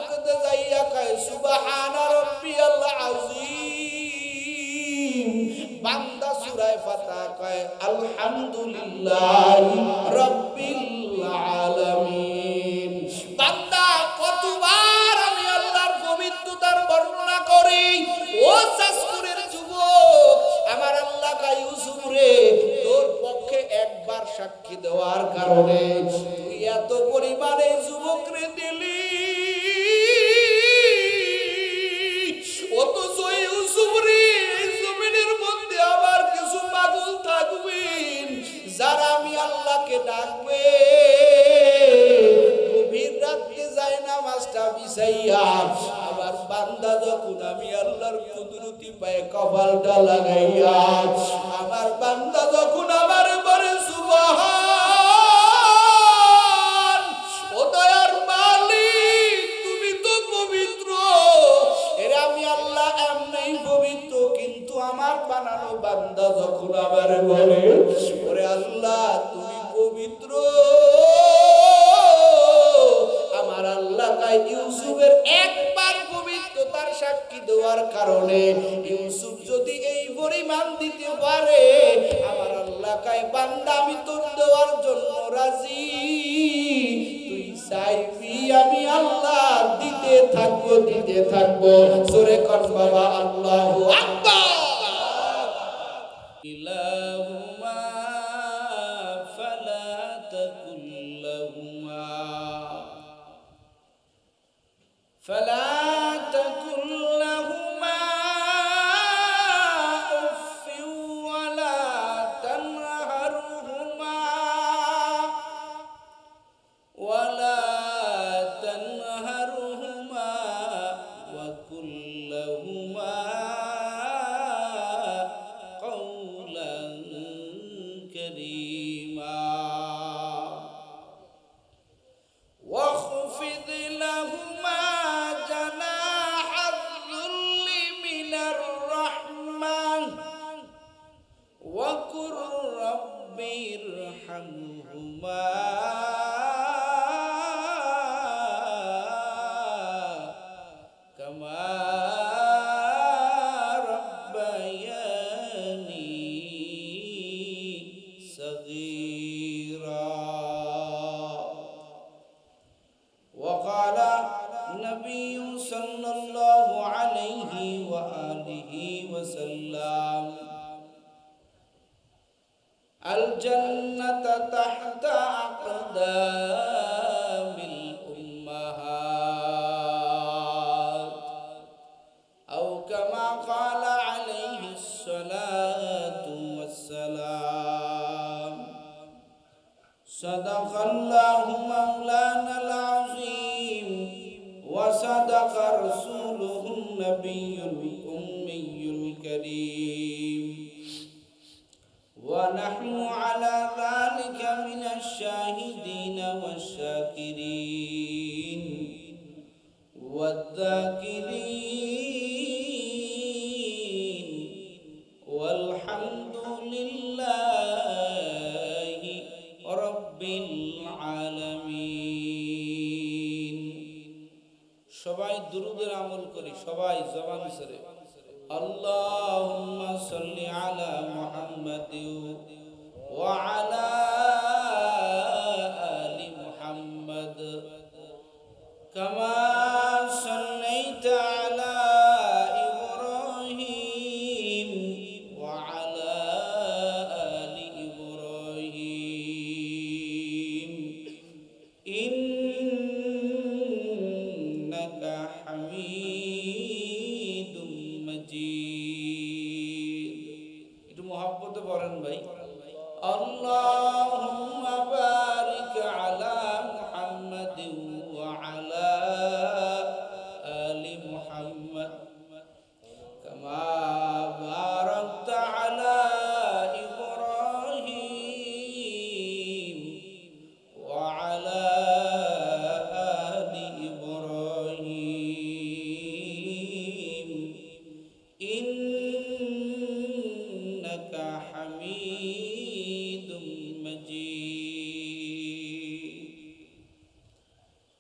পর্বতে যাইয়া কয় সুবহানা রাব্বিয়াল আযীম। বান্দা সূরা ফাতিহা কয় আলহামদুলিল্লাহি রাব্বিল আলামিন। বান্দা কতবার আমি আল্লাহর পবিত্রতার বর্ণনা করি। ও সাসকুরের যুবক, আমার আল্লাহ কয় ইউসুফ রে, তোর পক্ষে একবার সাক্ষী দেওয়ার কারণে তুই এত পরিমাণে যুবক রে দিলি। অথচ ইউসুফ রে, এই জমিনের মধ্যে আবার কিছু পাগল থাকবেন যারা আমি আল্লাহকে ডাকবে গভীর রাতে যায় নামাজটা বিছাইয়া। আবার বান্দা যখন আমি আল্লাহর কুদরতি পায়ে কপালটা লাগাইয়া, আমার বান্দা যখন আমার বলে সুবহান, ও দয়ার মালিক তুমি তো পবিত্র। এরা আমি আল্লাহ এমনি পবিত্র, কিন্তু আমার বানানো বান্দা যখন আমার বলে ওরে আল্লাহ তুমি পবিত্র, আমার আল্লাহ তাই ইউসুফের একবার পবিত্রতার সাক্ষী দেওয়ার কারণে ইউসুফ যদি এই পরিমাণ দিতে পারে, আমার আল্লাহ কাই বান্দা আমি তোর দেওয়ার জন্য রাজি। তুই চাইবি আমি আল্লাহ দিতে থাকবো, দিতে থাকবো। জোরে কর বাবা আল্লাহু আকবার। ইলাহুমা ফালা তাকুল লাহুমা فلا تكن لهما أف ولا تنهرهما وقل لهما قولا كريما واخفض لهما جناح الذل من الرحمة وقل رب ارحمهما كما ربياني صغيرا وقال النبي صلى الله عليه وآله وسلم الجنة تحت أقدام الأمهات أو كما قال عليه الصلاة والسلام صدق الله مولانا العظيم وصدق رسوله النبي الأمي الكريم ونحن على ذلك من الشاهدين والشاكرين والذاكرين والحمد لله رب العالمين সবাই দুরূদের আমল করি, সবাই জবান ছেড়ে আল্লাহুম্মা সাল্লি আলা মুহাম্মাদ ওয়া আলা আলি মুহাম্মাদ কামা সাল্লাইতা আলা ইব্রাহিম ওয়া আলা আলি ইব্রাহিম ইন্নাকা হামিদুম মাজিদ। একটু মহব্বতে পড়েন ভাই, আল্লাহুম্মা বারিক আলা মুহাম্মাদ ওয়া আলা আলি মুহাম্মাদ কামা বারাকতা আলা ইব্রাহিম ওয়া আলা আলি ইব্রাহিম ইন্নাকা হামিদুম মাজিদ।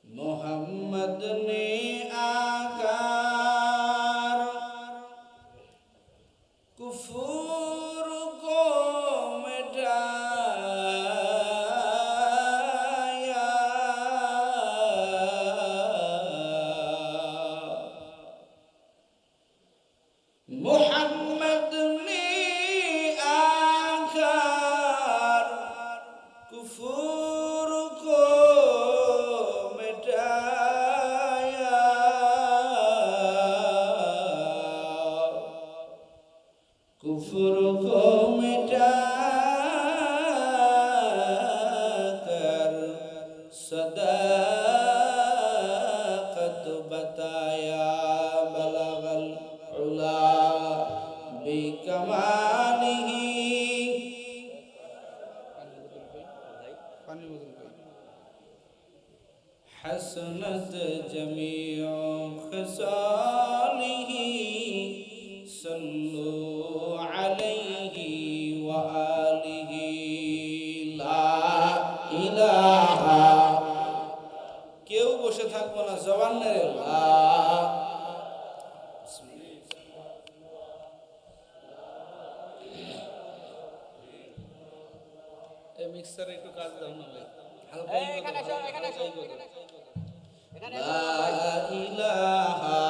मोहम्मद ने البتايا بلغ العلا بكماله حسنت جميع خصاله صلوا عليه وآله لا إله কেউ বসে থাকবো না জবান নেড়ে এই মিক্সারে একটু কাজ দাও না ভাই হালকা এখানে আসো লা ইলাহা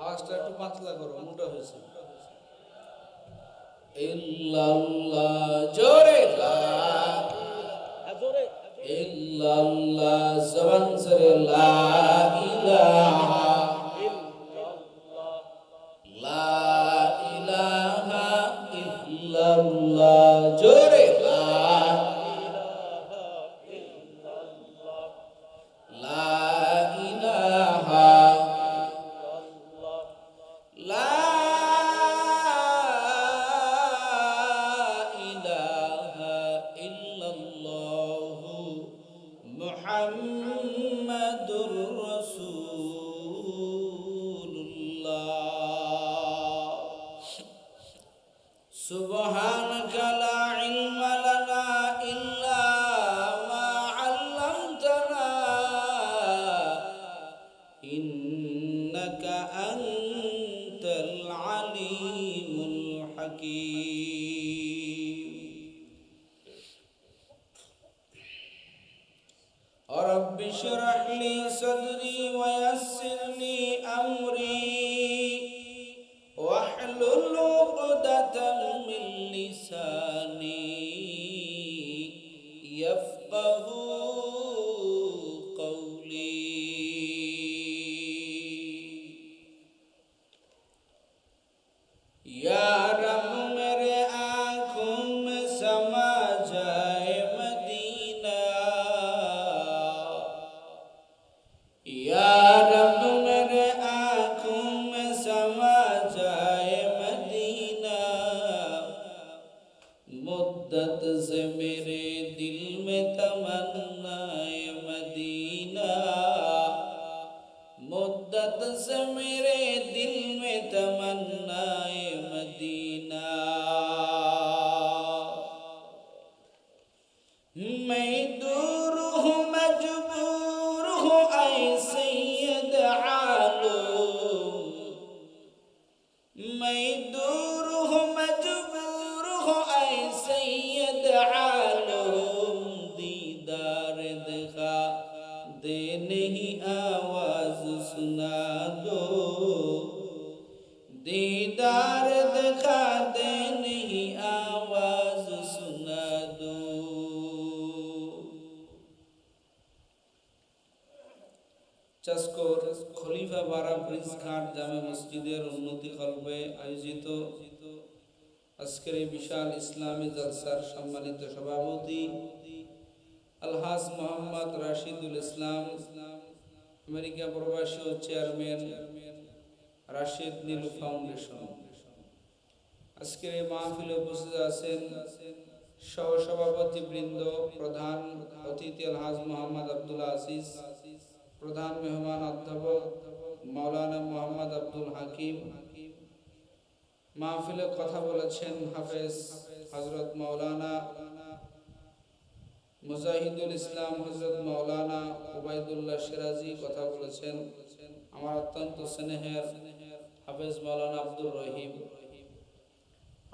আওয়াজটা একটু পাতলা করো মোটা হয়েছে ইল্লাল্লাহ জোরে ইল্লাল্লাহ জবান সরে লা ইলাহা ইল্লাল্লাহ জোরে মুহাম্মাদুর রাসূলুল্লাহ সুবহানাকা লা ইলমা লানা ইল্লা মা 'আল্লামতানা ইন্নাকা আনতাল আলিমুল হাকীম رب اشرح لي صدري ويسر لي أمري واحلل عقدة من لساني يفقه قولي يا رب मेरे आँखों में समा जाए मदीना या रब मेरे आँखों में समा जाए मदीना मुद्दत से मेरे दिल में तमन्ना मदीना मुद्दत से मेरे दिल में तमन्ना मदीना मैं दूर हूँ मजबूर हूँ ऐ सैयद आलम मैं दूर हूँ मजबूर हूँ ऐ सैयद आलम दीदार दिखा दे नहीं आवाज सुना दो दीदार दिखा दे नहीं आवाज सुना दो চাসকোর খলিফা বারা ব্রিজ ঘাট জামে মসজিদের উন্নতি কল্পে আয়োজিত আজকের এই বিশাল ইসলামী জলসার সম্মানিত সভাপতি আলহাজ মোহাম্মদ রাশিদুল ইসলাম আমেরিকা প্রবাসী ও চেয়ারম্যান রাশিদ নীলু ফাউন্ডেশন আজকের এই মাহফিলে উপস্থিত আছেন সহসভাপতি বৃন্দ প্রধান অতিথি আলহাজ মোহাম্মদ আব্দুল আজিজ প্রধান মেহমান অধ্যাপক মাওলানা মোহাম্মদ আব্দুল হাকিম মাহফিলে কথা বলেছেন হাফেজ হযরত মাওলানা মুজাহিদুল ইসলাম হযরত মাওলানা উবাইদুল্লাহ সিরাজি কথা বলেছেন আমার অত্যন্ত স্নেহের হাফেজ মাওলানা আব্দুর রহিম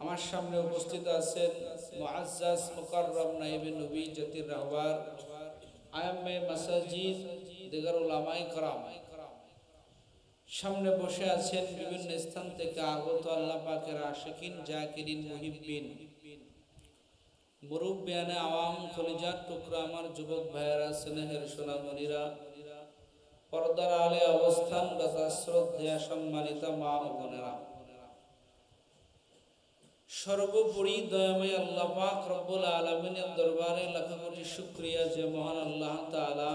আমার সামনে উপস্থিত আছেন মুআজ্জাজ মুকাররম নায়েবে নবী জাতির রাহবার আয়ামে মাসাজিদ দিগার উলামায়ে کرام সামনে বসে আছেন বিভিন্ন স্থান থেকে আগত আল্লাহ পাকের আশিকিন জাকিরিন মুহিব্বিন মুরব্বিয়ানে আওয়াম কলিজার টুকরা আমার যুবক ভাইয়েরা স্নেহের সোনামণিরা পর্দার আলে অবস্থান তথা শ্রদ্ধেয় সম্মানিত মা ও বোনেরা সর্বোপরি দয়াময় আল্লাহ পাক রব্বুল আলামিনের দরবারে লাখ কোটি শুকরিয়া যে মহান আল্লাহ তাআলা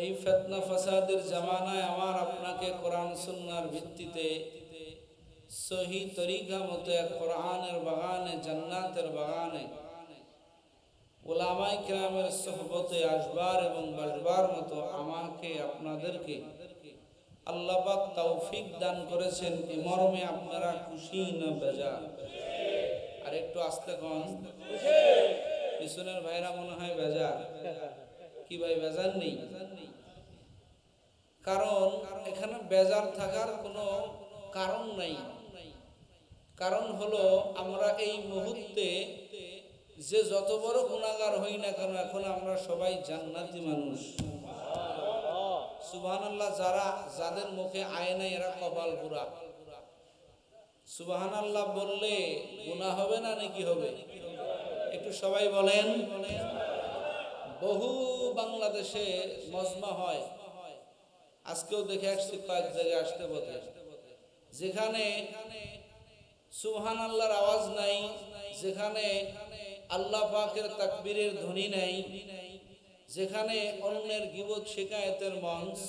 এই ফিতনা ফাসাদের জামানায় আমার আপনাকে কোরআন সুন্নাহর ভিত্তিতে সহি তরিকা মতো এক কোরআনের বাগানে, জান্নাতের বাগানে উলামায়ে কেরামের সোহবতে আসবার এবং বসবার মতো আমাকে আপনাদেরকে আল্লাহ পাক তৌফিক দান করেছেন। এই মর্মে আপনারা খুশি না বেজার? আর একটু আস্তে কোন, পিছনের ভাইরা মনে হয় বেজার। কি ভাই বেজার নেই? কারণ এখানে বেজার থাকার কোনো কারণ নাই। কারণ হলো আমরা এই মুহূর্তে যে যত বড় গুনাহগার হই না কেন, এখন আমরা সবাই জান্নাতি মানুষ। সুবহানাল্লাহ। যাদের মুখে আয় নাই এরা কপাল পুরা। সুবহানাল্লাহ বললে গুনাহ হবে না নাকি হবে? একটু সবাই বলেন। বহু বাংলাদেশে মজমা হয়, আজকেও দেখে আসছি কয়েক জায়গায় আসতে পথে, যেখানে সুবহানাল্লাহর আওয়াজ নাই, যেখানে আল্লাহ পাকের তাকবীরের ধ্বনি নাই, যেখানে অন্যের গীবত শিকায়েতের মঞ্চ,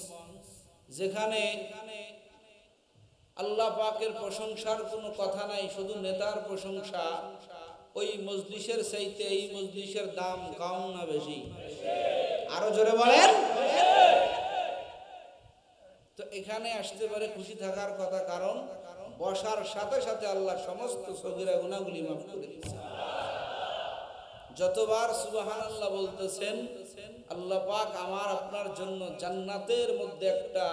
যেখানে আল্লাহ পাকের প্রশংসার কোনো কথা নাই, শুধু নেতার প্রশংসা, ওই মজলিসের চাইতে এই মজলিসের দাম কম না বেশি? আরো জোরে বলেন। তো এখানে আসতে পারে খুশি থাকার কথা, কারণ বসার সাথে সাথে আল্লাহ সমস্ত সগীরা গুনাহগুলি মাফ করে দিয়েছেন। যতবার সুবহানাল্লাহ বলতেছেন, আল্লাহ পাক আমার আপনার জন্য জান্নাতের মধ্যে একটা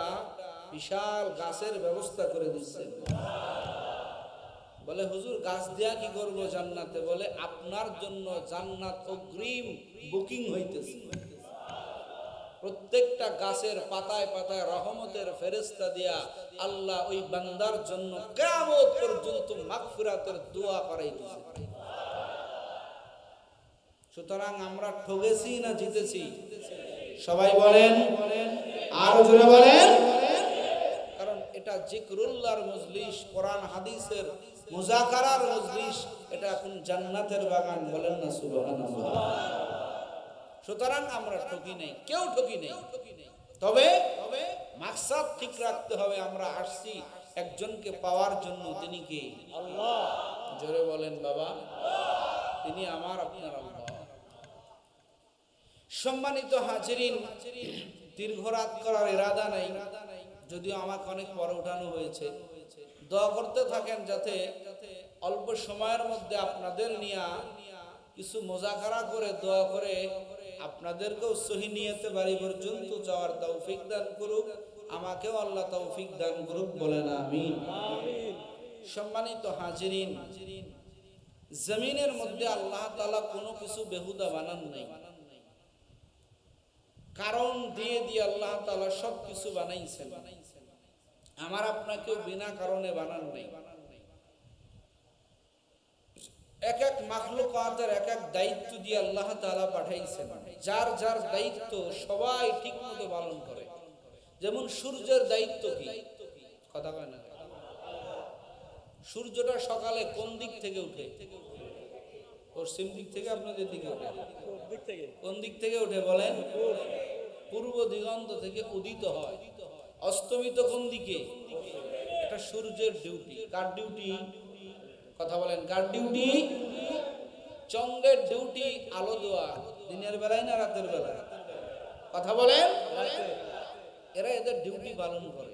বিশাল গাছের ব্যবস্থা করে দিচ্ছেন। বলে হুজুর গাছ দিয়া কি করব জান্নাতে? বলে আপনার জন্য জান্নাত অগ্রিম বুকিং হইতেছে। প্রত্যেকটা গাছের পাতায় পাতায় রহমতের ফেরেশতা দিয়া আল্লাহ ওই বান্দার জন্য কিয়ামত পর্যন্ত মাগফিরাতের দোয়া করাইতেছে। সুতরাং আমরা ঠকেছি না জিতেছি? সবাই বলেন, আর জোরে বলেন। কারণ এটা জিকরুল্লাহর মজলিস, কোরআন হাদিসের মুযাকারার মজলিস, এটা এখন জান্নাতের বাগান। বলেন না সুবহানাল্লাহ। সুতরাং আমরা ঠকি নাই, কেউ ঠকি নাই। তবে মাকসাদ ঠিক রাখতে হবে। আমরা আসছি একজনকে পাওয়ার জন্য। তিনি কে? আল্লাহ। জোরে বলেন বাবা। তিনি আমার আপনার আল্লাহ। সম্মানিত হাজিরিন, দীর্ঘ রাত করার ইরাদা নাই, যদিও আমাকে অনেক পরে উঠানো হয়েছে। দোয়া করতে থাকেন যাতে অল্প সময়ের মধ্যে আপনাদের নিয়ে কিছু মুযাকারা করে দোয়া করে আপনাদেরকেও সহি নিয়তে বাড়ি পর্যন্ত যাওয়ার তৌফিক দান করুক, আমাকেও আল্লাহ তৌফিক দান করুক। বলেন আমিন। সম্মানিত হাজিরিন, জমিনের মধ্যে আল্লাহ তাআলা কোনো কিছু বেহুদা বানান নাই। কারণ দিয়ে দিয়ে আল্লাহ তাআলা সব কিছু বানাইছেন। আমার আপনাকেও বিনা কারণে বানান নাই। এক এক মাখলুকাতের এক এক দায়িত্ব দিয়ে আল্লাহ তাআলা পাঠাইছেন। যার যার দায়িত্ব সবাই ঠিক মতো পালন করে। যেমন সূর্যের দায়িত্ব কি? কথা কয় না? সূর্যটা সকালে কোন দিক থেকে উঠে? পশ্চিম দিক থেকে আপনাদের দিকে ওঠে? কোন দিক থেকে উঠে বলেন? পূর্ব দিগন্ত থেকে উদিত হয়। অস্তমিত কোন দিকে? এটা সূর্যের ডিউটি। কার ডিউটি? কথা বলেন, কার ডিউটি? চন্দ্রের ডিউটি আলো দেওয়া। দিনের বেলায় না রাতের বেলায়? কথা বলেন। এরা এদের ডিউটি পালন করে।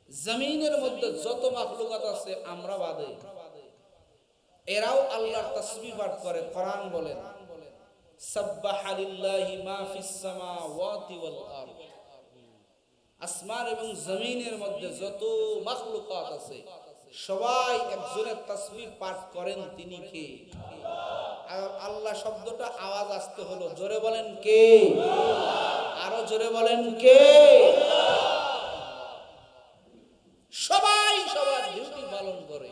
জমিনের মধ্যে যত মাখলুকাত আছে আমরা বাদে, এরাও আল্লাহর তাসবিহ পাঠ করে। কোরআন বলেন, সাব্বাহা লিল্লাহি মা ফিস সামাওয়াতি ওয়াল আরদ। আসমান এবং জমিনের মধ্যে যত মাখলুকাত আছে সবাই একজনের তাসবিহ পাঠ করেন। তিনি কে? আল্লাহ শব্দটা আওয়াজ আসতে হলো। জোরে বলেন কে? আরো জোরে বলেন কে? সবাই সবার ডিউটি পালন করে।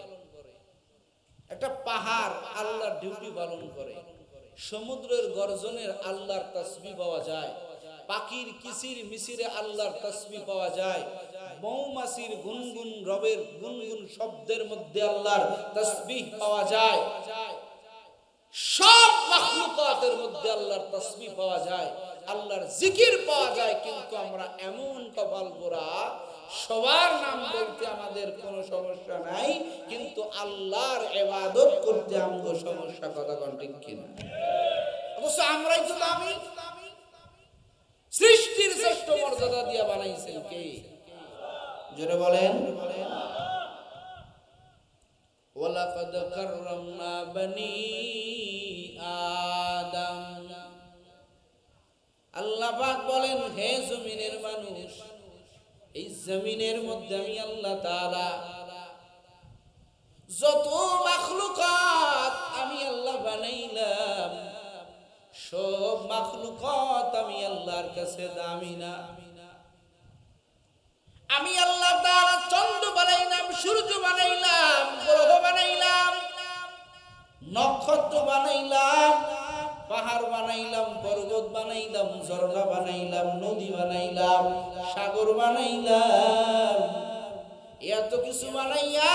একটা পাহাড় আল্লাহর ডিউটি পালন করে। সমুদ্রের গর্জনের আল্লাহর তাসবিহ পাওয়া যায়। পাখির কিচির মিচিরে আল্লাহর তাসবিহ পাওয়া যায়। মৌমাছির গুনগুন, রবের গুনগুন শব্দের মধ্যে আল্লাহর তাসবিহ পাওয়া যায়। সব মাখলুকাতের মধ্যে আল্লাহর তাসবিহ পাওয়া যায়। আল্লাহর জিকির পাওয়া যায়, কিন্তু আমরা এমন কপাল পোড়া, সবার নাম বলতে আমাদের কোনো সমস্যা নাই, কিন্তু আল্লাহর ইবাদত করতে আমাদের সমস্যা। কথা কোন ঠিক কিনা? অবশ্য আমরাই তো দামি। সৃষ্টির শ্রেষ্ঠ মর্যাদা দিয়া বানাইছেন কে? জোরে বলেন। ওয়ালাকাদ কাররামনা বনি আদম। আল্লাহ পাক বলেন, হে জমিনের মানুষ, এই জমিনের মধ্যে আমি আল্লাহ তাআলা যত মাখলুকাত আমি আল্লাহ বানাইলাম, সব মাখলুকাত আমি আল্লাহর কাছে দামি না। আমি আল্লাহ তাআলা চন্দ্র বানাইলাম, সূর্য বানাইলাম, গ্রহ বানাইলাম, নক্ষত্র বানাইলাম, পাহাড় বানাইলাম, পর্বত বানাইলাম, ঝর্ণা বানাইলাম, নদী বানাইলাম, সাগর বানাইলাম। এত কিছু বানাইয়া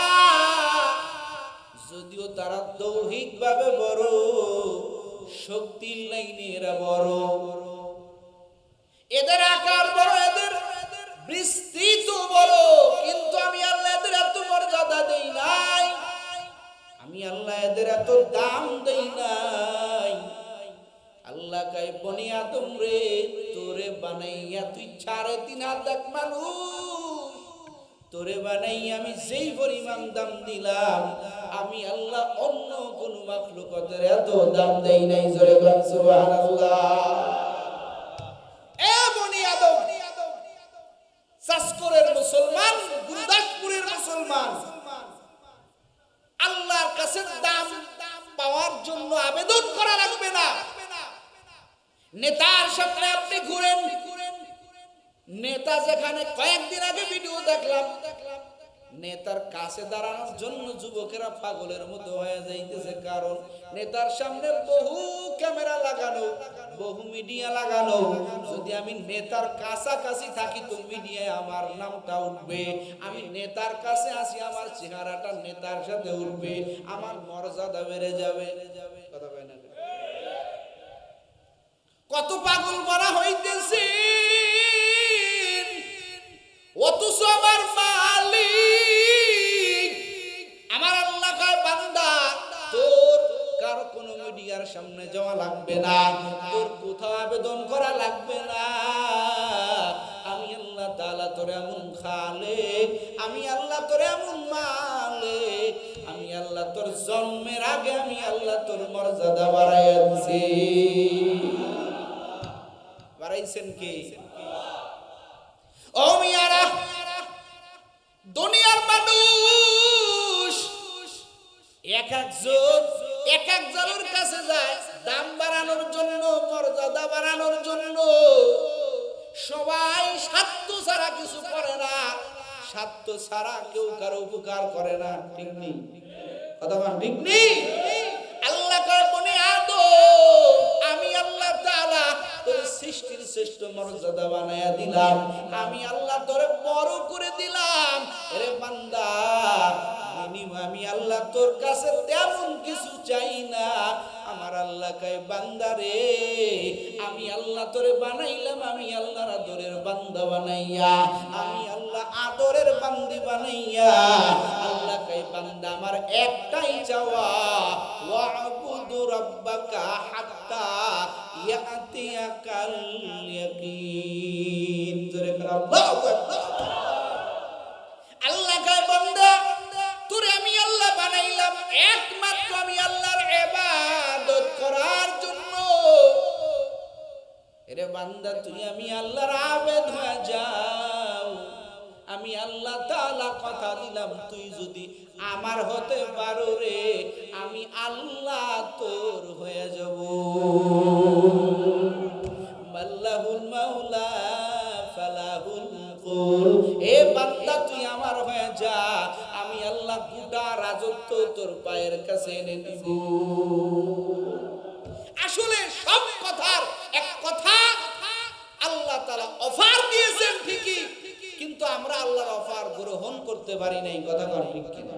যদিও তারা দৈহিক ভাবে বড়, শক্তির লাইনে এরা বড়, এদের আকার বড়, এদের বিস্তৃত বড়, কিন্তু আমি আল্লাহ এদের এত মর্যাদা দেই নাই, আমি আল্লাহ এদের এত দাম দেই নাই। আল্লাহ কয়, বনি আদম রে, তোরে বানাইয়া তুই 3.5 হাত মানুষ, তোরে বানাইয়া আমি যেই পরিমাণ দাম দিলাম, আমি আল্লাহ অন্য কোন মাখলুকাতের এত দাম দেই নাই। জোরে বলেন সুবহানাল্লাহ। এ বনি আদম, চাষকরের মুসলমান, গুরদাসপুরের মুসলমান, আল্লাহর কাছে দাম পাওয়ার জন্য আবেদন করা লাগবে না। নেতার সামনে আপনি ঘুরেন, নেতা যেখানে কয়েকদিন আগে ভিডিও দেখলাম, নেতার কাছে দাঁড়ানোর জন্য যুবকেরা পাগলের মতো হয়ে যাইতেছে, কারণ নেতার সামনে বহু ক্যামেরা লাগানো, বহু মিডিয়া লাগানো। যদি আমি নেতার কাছাকাছি থাকি তো মিডিয়ায় আমার নামটা উঠবে, আমি নেতার কাছে আসি আমার চেহারাটা নেতার সাথে উঠবে, আমার মর্যাদা বেড়ে যাবে। কথা কয় না? কত পাগল করা হইতেছে, অথচ আমার মালিক আমার আল্লাহ কয়, বান্দা তোর কারো কোনো মিডিয়ার সামনে যাওয়া লাগবে না, তোর কোথাও আবেদন করা লাগবে না। আমি আল্লাহ তাআলা তোর এমন খালেক, আমি আল্লাহ তোর এমন মালিক, আমি আল্লাহ তোর জন্মের আগে আমি আল্লাহ তোর মর্যাদা বাড়াইয়া দিছি। বাড়াইছেন কি? ও মিয়ারা, দুনিয়ার মানুষ এক একজনের কাছে যায় দাম বাড়ানোর জন্য, মর্যাদা বাড়ানোর জন্য। সবাই স্বার্থ ছাড়া কিছু করে না, স্বার্থ ছাড়া কেউ কারো উপকার করে না। ঠিক নেই? কথা বল, ঠিক নেই? আল্লাহ কয়, বনি আদম, আমি আল্লাহ তাআলা তোর সৃষ্টির শ্রেষ্ঠ মর্যাদা বানায়া দিলাম, আমি আল্লাহ তোরে বড় করে দিলাম। আরে বান্দা, আমি আল্লাহ তোর কাছে তেমন কিছু চাই না। আমার আল্লাহ কয়, বান্দা রে, আমি আল্লাহ তোরে বানাইলাম, আমি আল্লাহর আদরের বান্দা বানাইয়া, আমি আল্লাহ আদরের বান্দি বানাইয়া। আল্লাহ কয়, বান্দা আমার একটাই চাওয়া, ওয়াবুদু রাব্বাকা হাত্তা ইয়াতিয়াকাল ইয়াকিন। জোরে করে আল্লাহু আকবার। আল্লাহ কয়, বান্দা তোরে আমি আল্লাহ বানাইলাম একমাত্র আমি আল্লাহর ইবাদত করার জন্য। এরে বান্দা, তুই আমি আল্লাহর আবেদ হয়ে যাও। আমি আল্লাহ তাআলা কথা দিলাম, তুই যদি আমার হতে পারো রে, আমি আল্লাহ তোর হয়ে যাব। মাল্লাহুল মাওলা ফালাহুল কুল। এ বান্দা, তুই আমার হয়ে যা, আমি আল্লাহ গোটা রাজত্ব তোর পায়ের কাছে এনে দিব। আসলে সব কথার এক কথা, আল্লাহ তাআলা অফার দিয়েছেন ঠিকই, কিন্তু আমরা আল্লাহর অফার গ্রহণ করতে পারি নাই। কথা কর ঠিক কিনা?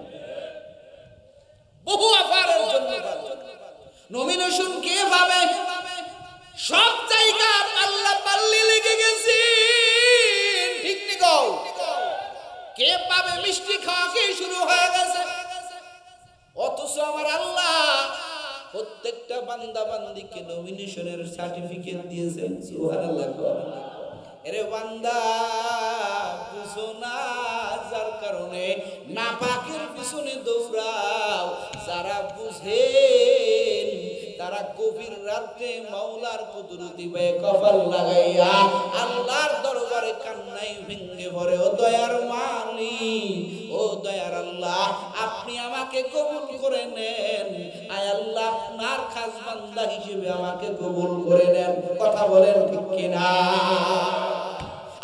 বহু অফারের জন্য নমিনেশন কে পাবে? সব জায়গা আল্লাহ বান্দা বান্দিকে নমিনেশনের সার্টিফিকেট দিয়েছেন। সুবহানাল্লাহ। এরে বান্দা বুঝো না, যার কারণে নাপাকের পিছনে দৌড়াও। যারা বুঝেন তারা গভীর রাতে মাওলার কুদরতি পায়ে কপাল লাগাইয়া আল্লাহর দরবারে কান্নাই ভেঙ্গে পড়ে, ও দয়ার মালিক, ও দয়ার আল্লাহ, আপনি আমাকে কবুল করে নেন। আয় আল্লাহ, আপনার খাস বান্দা হিসেবে আমাকে কবুল করে নেন। কথা বলেন ঠিক কিনা?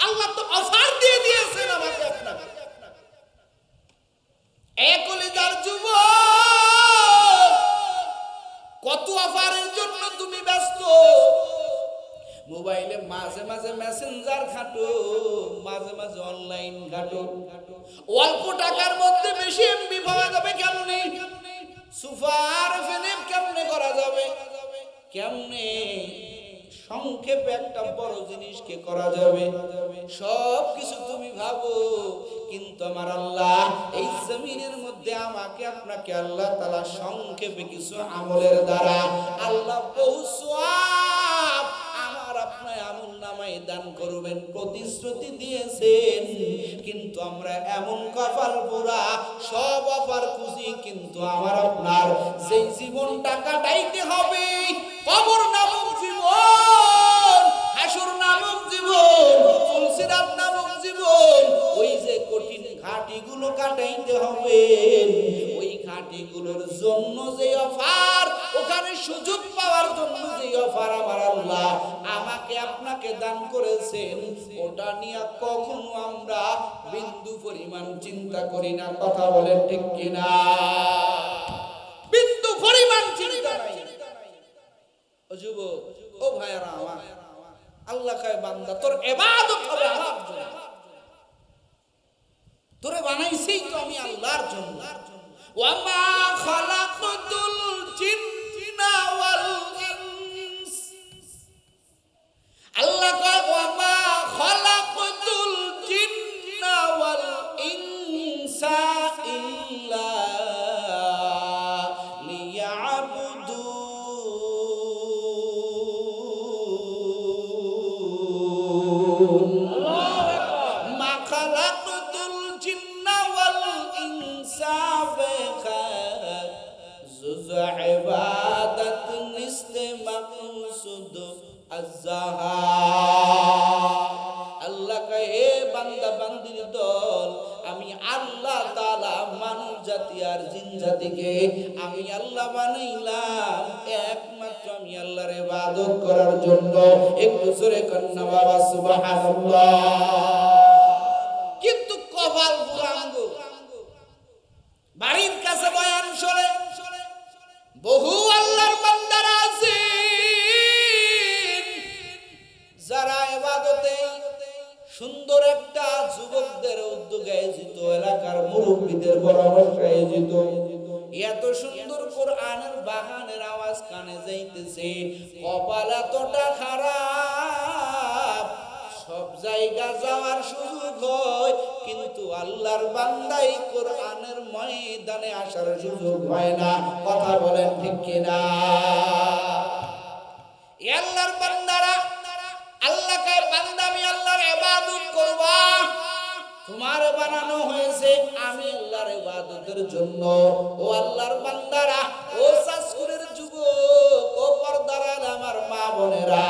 আল্লাহ তো অফার দিয়ে দিয়েছেন আমাকে আপনাকে। একলিদার যুবক, কত অফারের জন্য তুমি ব্যস্ত। মোবাইলে মাঝে মাঝে মেসেঞ্জার ঘাটো, মাঝে মাঝে অনলাইন ঘাটো। অল্প টাকার মধ্যে বেশি এমবি পাওয়া যাবে কেমনে? সুপার ফিল্ম কেমনে করা যাবে? কেমনে সংক্ষেপে একটা বড় জিনিসকে করা যাবে? সব কিছু তুমি ভাবো, কিন্তু আমার আল্লাহ এই জমিনের মধ্যে আমাকে আপনাকে আল্লাহ তাআলা সংক্ষেপে কিছু আমলের দ্বারা আল্লাহ বহু সওয়াব আমার আপনার আমল নামায় দান করবেন প্রতিশ্রুতি দিয়েছেন। কিন্তু আমরা এমন কপাল পোড়া, সব অফার খুঁজি, কিন্তু আমার আপনার যে জীবনটা কাটাইতে হবে, কবর নামক জীবন, হাসর নামক জীবন, ফুলসিরাত নামক জীবন, ওই যে কঠিন ঘাটিগুলো কাটাইতে হবে, ওই ঘাটিগুলোর জন্য যে অফার, ওখানে সুযোগ পাওয়ার জন্য যে অফার আমার আল্লাহ আমাকে আপনাকে দান করেছেন, ওটা নিয়ে কখনো আমরা বিন্দু পরিমাণ চিন্তা করি না। কথা বলেন ঠিক কিনা? বিন্দু পরিমাণ চিন্তা নাই। ও যুবক, ও ভাইরা আমার, আল্লাহ কয় বান্দা তোর ইবাদত হবে আমার জন্য। তোরে বানাইছি তো আমি আল্লাহর জন্য। ওয়া মা খালাকতুল জিন্না ওয়াল ইনস, আল্লাহ কয় ওয়া মা খালাকতুল জিন্না ওয়াল ইনসা ইল্লা আল্লাহ কয় হে বান্দা বান্দির দল, আমি আল্লাহ তাআলা মানুষ জাতি আর জিন জাতিকে আমি আল্লাহ বানাইলাম একমাত্র আমি আল্লাহর ইবাদত করার জন্য। একটু জোরে কন্না বাবা সুবহানাল্লাহ। কিন্তু কপাল পুরাঙ্গ, বাড়ির কাছে বয়ান শুনে বহু আল্লাহর বান্দারা আছে যারা ইবাদতে সুন্দর একটা যুবকদের উদ্যোগে আয়োজিত, এলাকার মুরব্বীদের পরামর্শে আয়োজিত এত সুন্দর কোরআনের বাগানের আওয়াজ কানে যাইতেছে, কপাল এতটা খারাপ, সব জায়গা যাওয়ার সুযোগ হয় কিন্তু আল্লাহর বান্দাই কোরআনের ময়দানে আসার সুযোগ হয় না। কথা বলেন ঠিক কিনা? আল্লাহর বান্দারা আল্লাহ কয় বান্দা আমি আল্লাহর ইবাদত করবা, তোমার বানানো হয়েছে আমি আল্লাহর ইবাদতের জন্য। ও আল্লাহর বান্দারা, ও সাসকুরের যুবক, ও পর্দার আমার মা বোনেরা,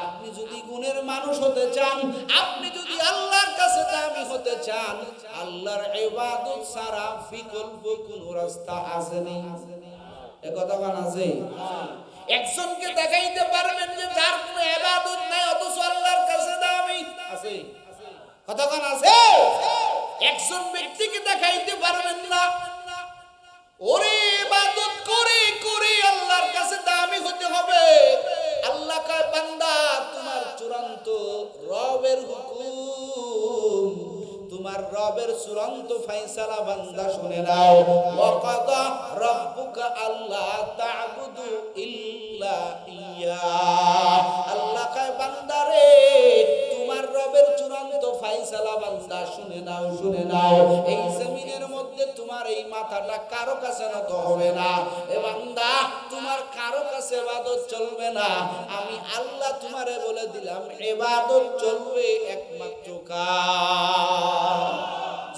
আপনি যদি গুণের মানুষ হতে চান, আপনি যদি আল্লাহর কাছে দামি হতে চান, আল্লাহর ইবাদত ছাড়া বিকল্প কোন রাস্তা আছে নি? এ কথা কান আছে? একজনকে দেখাইতে পারবেন যে যার কোনো ইবাদত নাই অথচ আল্লাহর কাছে দামি আছে? কথা কান আছে? একজন ব্যক্তিকে দেখাইতে পারবেন না, ওরে ইবাদত করে করে আল্লাহর কাছে দামি হতে হবে। আল্লাহ কয় বান্দা তোমার চূড়ান্ত রবের হুকুম, তোমার রবের চূড়ান্ত ফয়সালা বান্দা শুনে নাও। ওয়া কাদা রাব্বুকা আল্লা তা'বুদু ইল্লা ইয়া, আল্লাহ কয় বান্দারে তোমার রবের চূড়ান্ত ফায়সালা বান্দা শুনে নাও, শুনে নাও। এই জমিনের মধ্যে তোমার এই মাথাটা কারো কাছে নত হবে না। এ বান্দা, তোমার কারো কাছে ইবাদত চলবে না। আমি আল্লাহ তোমারে বলে দিলাম, ইবাদত চলবে একমাত্র কার?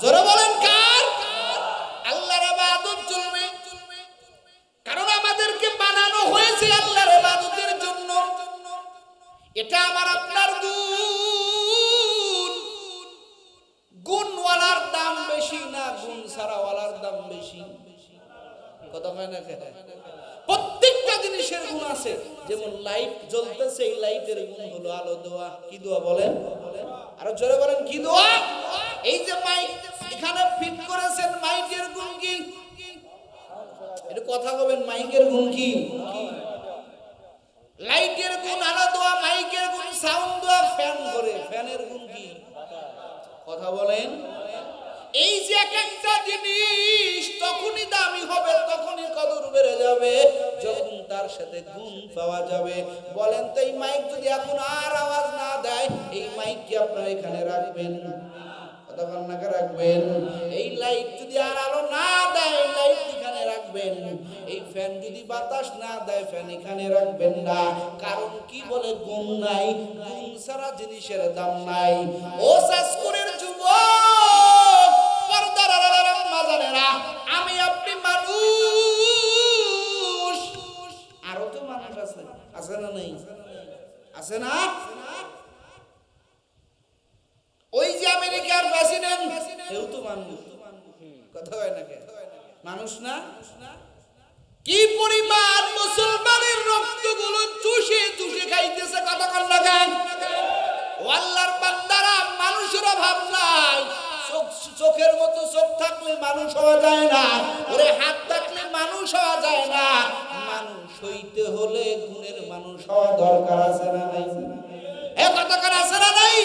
জোরে বলেন কার? আল্লাহর ইবাদত চলবে। কারণ আমাদেরকে বানানো হয়েছে আল্লাহর ইবাদতের জন্য। এটা আমার আপনার গুণ। গুণওয়ালার দাম বেশি না গুণ ছাড়াওয়ালার দাম বেশি? কথা হয় না? প্রত্যেকটা জিনিসের গুণ আছে। যেমন লাইট জ্বলতেছে, এই লাইটের গুণ হলো আলো দেওয়া। কি দোয়া বলেন? আরো জোরে বলেন, কি দোয়া? এই যে মাইক এখানে ফিট করেছেন, মাইকের গুণ কি? একটু কথা বলেন, মাইকের গুণ কি? লাইটের গুণ আলো দেওয়া, মাইকের গুণ সাউন্ড দেওয়া, ফ্যান করে, ফ্যানের গুণ কি? কথা বলেন। এই যে এক একটা জিনিস তখনই দামি হবে, তখনই কদর বেড়ে যাবে যখন তার সাথে গুণ পাওয়া যাবে। বলেন তো, এই মাইক যদি এখন আর আওয়াজ না দেয়, এই মাইক কি আপনারা এখানে রাখবেন? কতক্ষণ নাকি রাখবেন? এই লাইট যদি আর আলো না দেয়, লাইট এখানে রাখবেন। এই ফ্যান যদি বাতাস না দেয়, ফ্যান এখানে রাখবেন না। কারণ কি? বলে গুণ নাই। গুণ ছাড়া জিনিসের দাম নাই। ও সাসকুরের যুবক, পর্দার আড়ালের আম্মা জানেরা, আমি আপনি মানুষ। আরো তো মানুষ আছে, আছে না? নেই? আছে না? ওই যে আমেরিকার প্রেসিডেন্ট, এও তো মানুষ। কথা হয় না? মানুষ না? কি পরিমাণ মুসলমানের রক্তগুলো চুষে চুষে খাইতেছে। কতক্ষণ লাগান? আল্লাহর বান্দারা, মানুষের অভাব নাই। চোখের মতো চোখ থাকলে মানুষ হওয়া যায় না। ওরে হাত থাকলে মানুষ হওয়া যায় না। মানুষ হইতে হলে গুণের মানুষ হওয়া দরকার, আছে না নাই? এ কতক্ষণ আছে না নাই?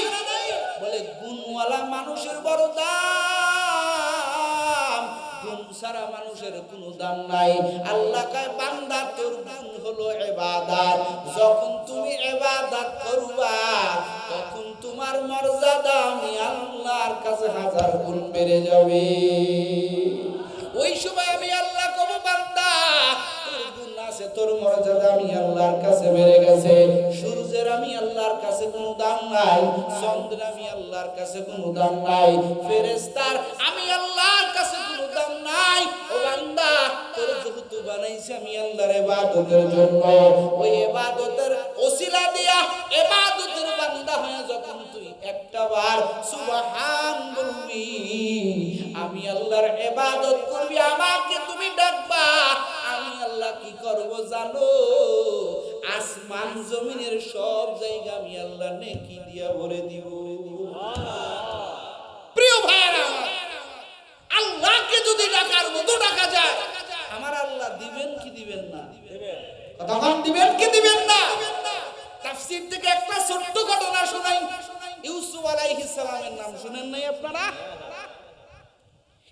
বলে গুণওয়ালা মানুষের বড় দাম, গুণ ছাড়া মানুষের কোনো দাম নাই। আল্লাহ কয়, বান্দা তোর গুণ হলো ইবাদত। যখন তুমি ইবাদত করবা, তখন তোমার মর্যাদা আমি আল্লাহর কাছে 1000 গুণ বেড়ে যাবে। ওই সময় আমি আল্লাহ কব, বান্দা তোর গুণ আছে, তোর মর্যাদা আমি আল্লাহর কাছে বেড়ে গেছে। সূর্যের আমি আল্লাহর কাছে কোনো দাম নাই, চন্দ্রের আমি আল্লাহর কাছে কোনো দাম নাই, ফেরেশতার আমি আল্লাহর কাছে কোনো দাম নাই। ও বান্দা, তোর যেহেতু বানাইছে আমি আল্লাহর ইবাদতের জন্য, ওই ইবাদতের ওসিলা দিয়া ইবাদতের বান্দা হয়ে যখন তুই একটা বার সুবহান বলবি, আমি আল্লাহর ইবাদত করবি, আমাকে তুমি ডাকবা, আমি আল্লাহ কি করব জানো? আসমান জমিনের সব জায়গা আমি আল্লাহ নেকি দিয়া ভরে দিব। প্রিয় ভাইরা, আল্লাহকে যদি ডাকার মতো ডাকা যায়, আমার আল্লাহ দিবেন কি দিবেন না? কতক্ষণ দিবেন কি দিবেন না? তাফসীর থেকে একটা ছোট্ট ঘটনা শোনাই। ইউসুফ আলাইহিস সালামের নাম শুনেন নাই আপনারা?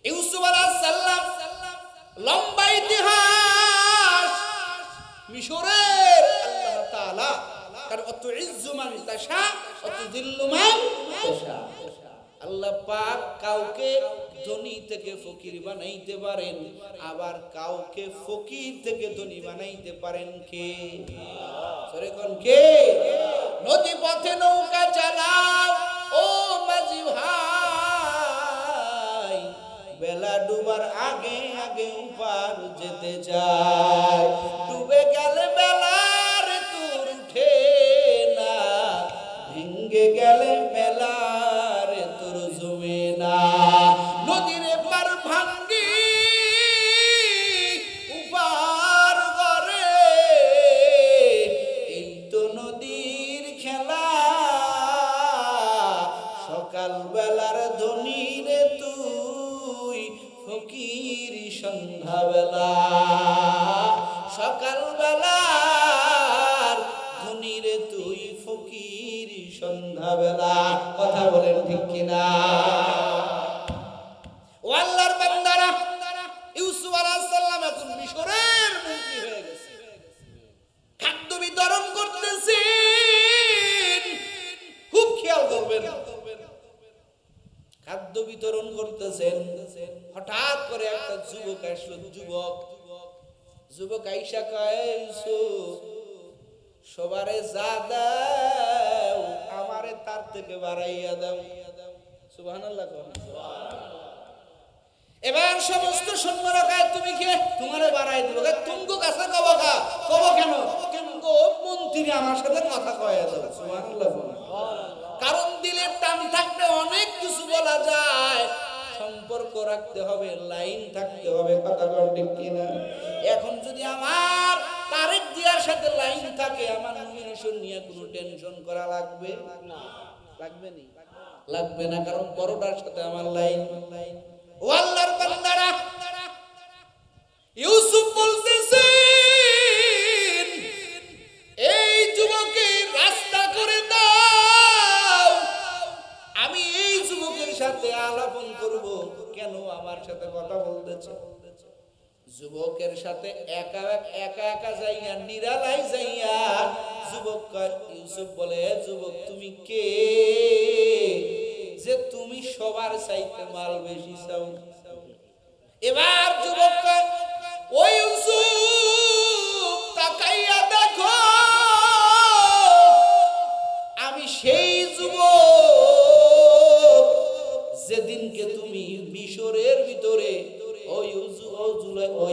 ইউসুফ আলাইহিস সালাম লম্বা ইতিহাস। মিশরের আল্লাহ তাআলা কারণ তুইজ্জু মান তাশা ওয়া তুযিল্লু মান তাশা, আল্লাহ পাক কাউকে ধনী থেকে ফকির বানাইতে পারেন, আবার কাউকে ফকির থেকে ধনী বানাইতে পারেন। কে? সরে কোন কে? নদী পথে নৌকা চালাও ও মাঝি ভাই, বেলা ডুবার আগে আগে উপার যেতে চায়, ডুবে গেলে বেলার তোর উঠে না, ভেঙ্গে গেলে বেলার তোর জমে না। নদীর পার ভাঙ্গি উপার করে, এই তো নদীর খেলা, সকাল বেলার ধনী রে তুই, ফকির সন্ধ্যা বেলা, সকাল বেলার ধনী রে তুই, ফকির সন্ধ্যা বেলা। কথা বলেন ঠিক কিনা? ও আল্লাহর বান্দারা, ইউসুফ আলাইহিস সালাম এখন মিশরের মন্ত্রী হয়ে গেছে, খাদ্য বিতরণ করতেছেন। খুব খেয়াল করবেন, খাদ্য বিতরণ করতেছেন, হঠাৎ করে একটা যুবক আসলো। যুবক আইসা কয়, ইউসুফ সবারে যা দাও আমারে তার থেকে বাড়াইয়া দাও। সুবহানাল্লাহ। এবার সমস্ত সৈন্যরা কয়, তুমি কে? তোমারে বাড়াই দিব। তুমগো কাছে কব কা? কব কেন? মন্ত্রী আমার সাথে কথা কয় দাও। সুবহানাল্লাহ। কারণ দিলের টান থাকতে অনেক কিছু বলা যায়, সম্পর্ক রাখতে হবে, লাইন থাকতে হবে, কথা বল ঠিক কিনা? এখন যদি আমার তারেক জিয়ার সাথে লাইন থাকে, আমার নমিনেশন নিয়ে কোনো টেনশন করা লাগবে না? লাগবে না, কারণ বড়টার সাথে আমার লাইন। ও আল্লাহর বান্দারা, ইউসুফ বলতেছেন, এই যুবকের রাস্তা করে দাও, আমি এই যুবকের সাথে আলাপন করব। কেন আমার সাথে কথা বলতেছে? যুবকের সাথে একা একা যাইয়া, নিরালাই যাইয়া যুবক ইউসুফ বলে, যুবক তুমি কে যে তুমি সবার চাইতে মাল বেশি চাও? এবার যুবক, ওই ইউসুফ তাকাইয়া দেখো, আমি সেই যুবক যেদিনকে তুমি মিশরের ভিতরে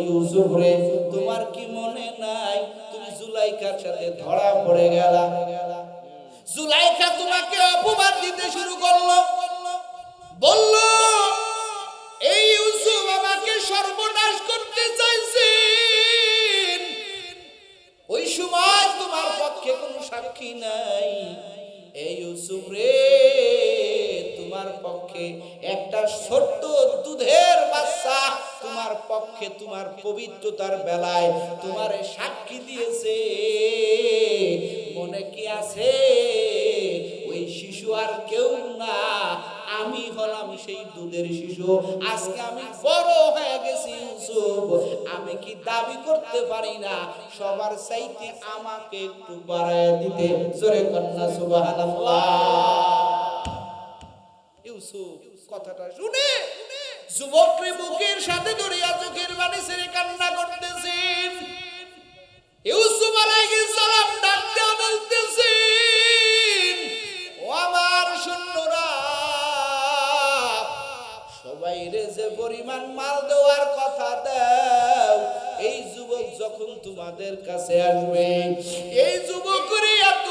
ইউসুফ রে, তোমার কি মনে নাই তুমি জুলাইখার সাথে ধরা পড়ে গেলা? জুলাইখা তোমাকে অপমান দিতে শুরু করলো, বলল এই ইউসুফ আমাকে সর্বনাশ করতে চাইছেন। ওই সময় তোমার পক্ষে কোনো সাক্ষী নাই। এই ইউসুফ রে, তোমার পক্ষে একটা ছোট্ট দুধের বাচ্চা তোমার পক্ষে তোমার পবিত্রতার বেলায় তোমার সাক্ষী দিয়েছে। মনে কি আছে? ওই শিশু আর কেউ না, আমি হলাম সেই দুধের শিশু। আজকে আমি বড় হয়ে গেছি ইউসুফ, আমি কি দাবি করতে পারি না সবার চাইতে আমাকে একটু বাড়ায় দিতে? জোরে কন্যা সুবহানাল্লাহ। ইউসুফ কথাটা শুনে যুবককে বুকের সাথে ধরিয়া চোখের পানি ছেড়ে কান্না করতেছেন। ইউসুফ আলাইহিস সালাম ডাক দিয়ে বলতেছেন, ও আমার সৈন্যরা, সবাইরে যে পরিমাণ মাল দেওয়ার কথা দাও, এই যুবক যখন তোমাদের কাছে আসবে, এই যুবকরে এত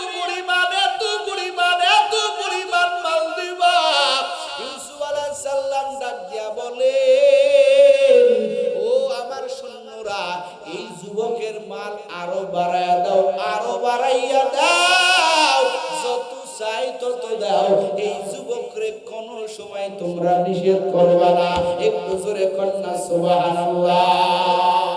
পরিমাণ মাল দিবা। ইউসুফ আলাইহিস সালাম ডাক দিয়া বলে, ও আমার সৈন্যরা, এই যুবকের মাল আরো বাড়াইয়া দাও, আরো বাড়াইয়া দাও, যত চাই তত দাও। এই যুবকরে কোন সময় তোমরা নিষেধ করবা না। একটু জোরে কন্যা সুবহানাল্লাহ।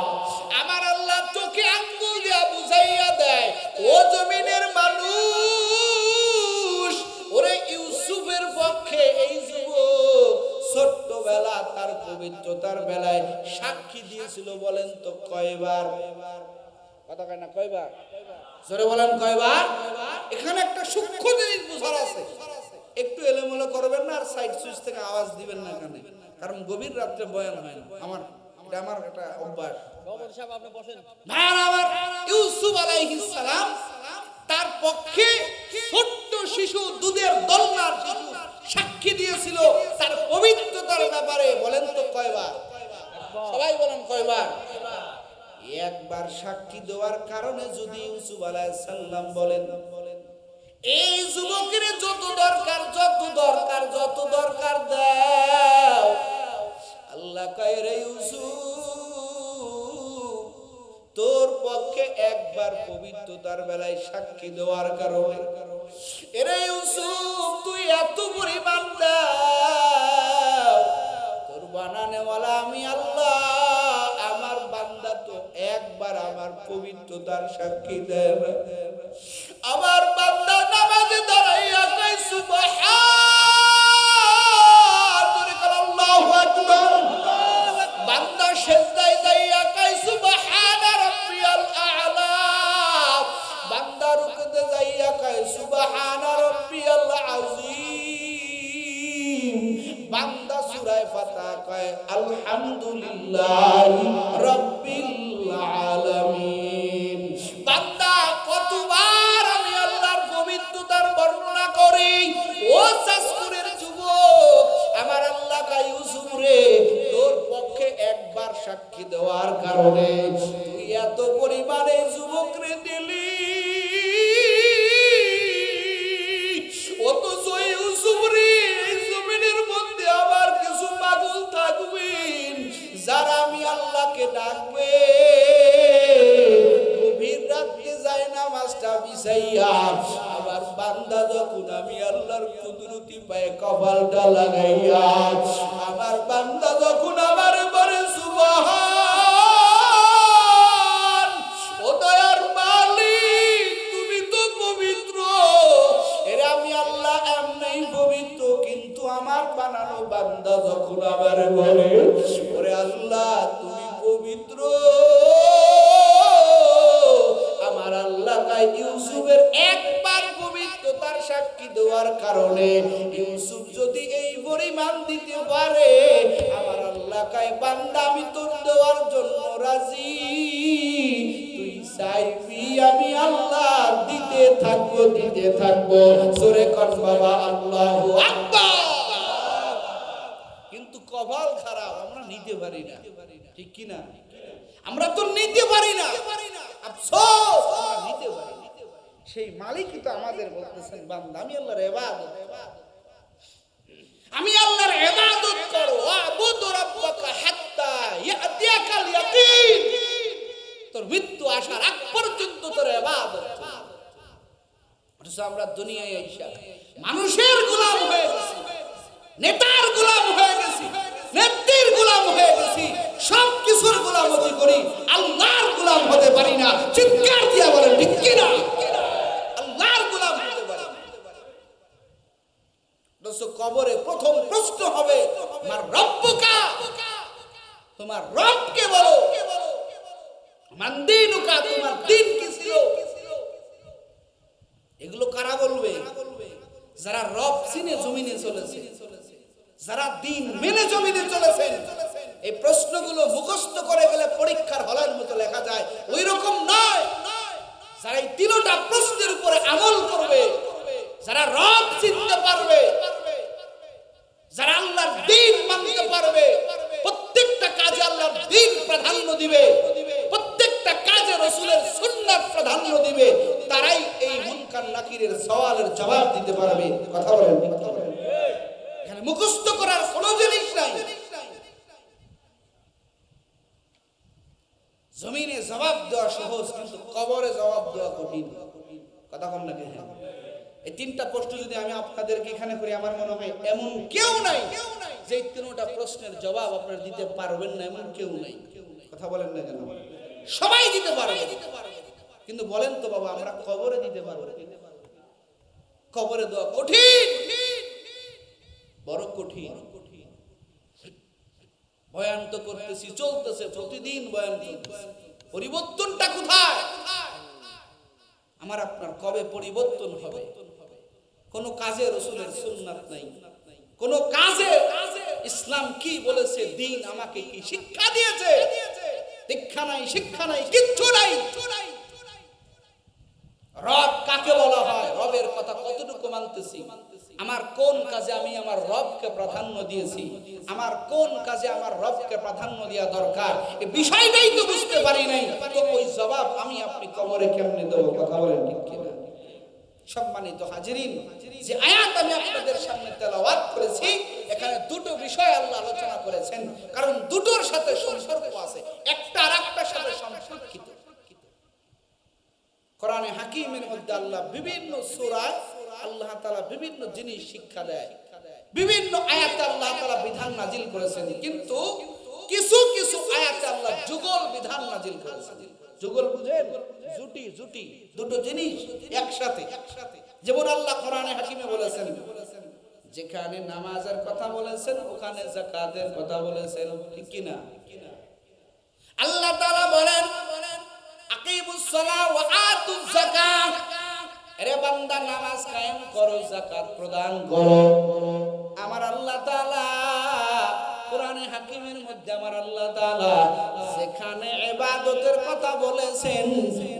আমার আল্লাহ চোখে আঙ্গুল দিয়া বুঝাইয়া দেয়, ও জমিনের মানুষ, ওরে ইউসুফের পক্ষে এই যুবক ছোট্টবেলা তার পবিত্রতার বেলায় সাক্ষী দিয়েছিল। বলেন তো কয়বার? কথা কয় না, কয়বার? জোরে বলেন কয়বার? এখানে একটা সূক্ষ্ম জিনিস বোঝার আছে, একটু এলোমেলো করবেন না, আর সাইড সুইচ থেকে আওয়াজ দিবেন না এখানে, কারণ গভীর রাত্রে বয়ান হয় না। আমার একটা অভ্যাস। ইউসুফ আলাইহিস সালাম তার পক্ষে ছোট্ট শিশু, দুধের দোলনার শিশু সাক্ষী দিয়েছিল তার পবিত্রতার ব্যাপারে। বলেন তো কয়বার? সবাই বলেন কয়বার? একবার সাক্ষী দেওয়ার কারণে যদি ইউসুফ আলাইহিস সালাম বলেন, এই যুবকের যত দরকার দাও, আল্লাহ কয়, রে ইউসুফ, তোর পক্ষে একবার পবিত্রতার বেলায় সাক্ষী দেওয়ার কারণে, রে ইউসুফ তুই এত পরিমাণ দাও, তোর বানানেওয়ালা আমি আল্লাহ, আমার বান্দা তো একবার আমার পবিত্রতার সাক্ষী দেয় না। আমার বান্দা নামাজে দাঁড়াইয়া কয় সুবহান, আল্লাহু আকবার। বান্দা সিজদায় দাঁড়াইয়া কয় সুবহান রাব্বিয়াল আ'লা। বান্দা রুকুতে যাইয়া কয় সুবহান রাব্বিয়াল আযীম। কয় আলহামদুলিল্লাহি রাব্বিল আলামিন। বান্দা কতবার আমি আল্লাহর পবিত্রতার বর্ণনা করি। ও সাসকুরের যুবক, আমার আল্লাহ কয় ইউসুফ রে, তোর পক্ষে একবার সাক্ষী দেওয়ার কারণে তুই এত পরিমাণে যুবক রে দিলি। অথচ ইউসুফ রে, জমিনের মধ্যে আবার কিছু পাগল থাকবেন যারা আমি আল্লাহকে ডাকবে গভীর রাতে যায় নামাজটা বিছাইয়া। আবার বান্দা যখন আমি আল্লাহর কুদরতি পায়ে কপালটা লাগাইয়া, আমার বান্দা যখন আমার পরে সুবহান, ও দয়ার মালিক তুমি তো পবিত্র। এরা আমি আল্লাহ এমনি পবিত্র, কিন্তু আমার বানানো বান্দা যখন আবার বলে ওরে আল্লাহ তুমি পবিত্র, আমার আল্লাহ তাই ইউসুফের একবার পবিত্রতার সাক্ষী দেওয়ার কারণে ইউসুফ যদি এই পরিমাণ দিতে পারে, আমার আল্লাহ কয় বান্দা আমি তোর দেওয়ার জন্য রাজি। তুই চাইবি আমি আল্লাহ দিতে থাকবো, দিতে থাকবো। জোরে কর বাবা আল্লাহু আকবার। কিন্তু কপাল খারাপ, আমরা নিতে পারি না, ঠিক কি না? আমরা তো নিতে পারি না, আফসোস আমরা নিতে পারি না। সেই মালিকই তো আমাদের বলতেছেন বান্দা আমি আল্লাহর ইবাদত, আমি আল্লাহর ইবাদত করো। আবুদু রাব্বাকা হাত্তা ইয়াতিয়াকাল ইয়াকিন, তোর মৃত্যু আসার আগ পর্যন্ত তোর ইবাদত। অথচ আমরা দুনিয়ায় আইসা মানুষের গোলাম হয়ে গেছি, নেতার গোলাম হয়ে গেছি, নেত্রীর গোলাম হয়ে গেছি, সব কিছুর গোলামতি করি, আল্লাহর গোলাম হতে পারি না। চিৎকার দিয়া বলেন ঠিক কি না? আল্লাহর গোলাম হতে পারি না। দোস্ত, কবরে প্রথম প্রশ্ন হবে আমার রব্বুকা, তোমার রবকে বলো। মান দীনুকা, তোমার দিন কি ছিল? এগুলো কারা বলবে? যারা রব চিনে জমিনে চলেছে, যারা দিন মেনে জমিনে চলেছেন। এই প্রশ্নগুলো মুখস্থ করে গেলে পরীক্ষার হলের মতো লেখা যায়, ওই রকম নয়। যারা এই তিনটা প্রশ্নের উপরে আমল করবে, যারা রব চিনতে পারবে, যারা আল্লাহর দ্বীন মানতে পারবে, প্রত্যেকটা কাজে আল্লাহর দ্বীন প্রাধান্য দিবে, প্রত্যেকটা কাজে রাসূলের সুন্নাত প্রাধান্য দিবে, তারাই এই মুনকার নাকিরের সওয়ালের জবাব দিতে পারবে। কথা বলেন ঠিক কি? এখানে মুখস্থ করার কোনো জিনিস নাই। জমিনে জবাব দেওয়া সহজ, কিন্তু কবরে জবাব দেওয়া কঠিন। কথা বল না কেন? এই তিনটা প্রশ্ন যদি আমি আপনাদেরকে এখানে করি, আমার মনে হয় এমন কেউ নাই যে এই তিনটা প্রশ্নের জবাব আপনারা দিতে পারবেন না, এমন কেউ নাই। কথা বলেন না কেন? সবাই দিতে পারবে, কিন্তু বলেন তো বাবা আমরা কবরে দিতে পারবো? কবরে দেওয়া কঠিন, বড় কঠিন। বয়ান তো করতেছি, চলতেছে, প্রতিদিন বয়ান চলতেছে। পরিবর্তনটা কোথায়? আমার আপনার কবে পরিবর্তন হবে? কোন কাজে রাসূলের সুন্নাত নাই, কোন কাজে ইসলাম কি বলেছে, দ্বীন আমাকে কি শিক্ষা দিয়েছে, দীক্ষা নাই, শিক্ষা নাই, কিচ্ছু নাই। রব কাকে বলা হয়? রবের কথা কতটুকু মানতেছি? আমার কোন কাজে আমি আমার রবকে প্রাধান্য দিয়েছি? আমার কোন কাজে আমার রবকে প্রাধান্য দেওয়া দরকার? এই বিষয়টাই তো বুঝতে পারি নাই, তো ওই জবাব আমি আপনি কবরে কেমনে দেব? কথা বলেন ঠিক কি না? সম্মানিত হাজিরিন, যে আয়াত আমি আপনাদের সামনে তেলাওয়াত করেছি, এখানে দুটো বিষয় আল্লাহ আলোচনা করেছেন, কারণ দুটোর সাথে সম্পর্ক আছে, একটা আরেকটার সাথে সম্পর্কিত। কোরআনে হাকিমের মধ্যে আল্লাহ বিভিন্ন সূরায় আল্লাহ তাআলা বিভিন্ন জিনিস শিক্ষা দেয়, বিভিন্ন আয়াতে আল্লাহ তাআলা বিধান নাজিল করেছেন, কিন্তু কিছু কিছু আয়াতে আল্লাহ যুগল বিধান নাজিল করেছেন। যুগল বুঝেন? জুটি জুটি, দুটো জিনিস একসাথে। যেমন আল্লাহ কোরআনে হাকিমে বলেছেন, যেখানে নামাজের কথা বলেছেন ওখানে যাকাতের কথা বলেছেন, ঠিক কি না? আল্লাহ তাআলা বলেন আকিমুস সালাহ ওয়া আতুজ যাকাত, আরে বান্দা নামাজ কায়েম করো, যাকাত প্রদান করো। আমার আল্লাহ তাআলা কোরআনে মধ্যে আমার আল্লাহ তাআলা যেখানে ইবাদতের কথা বলেছেন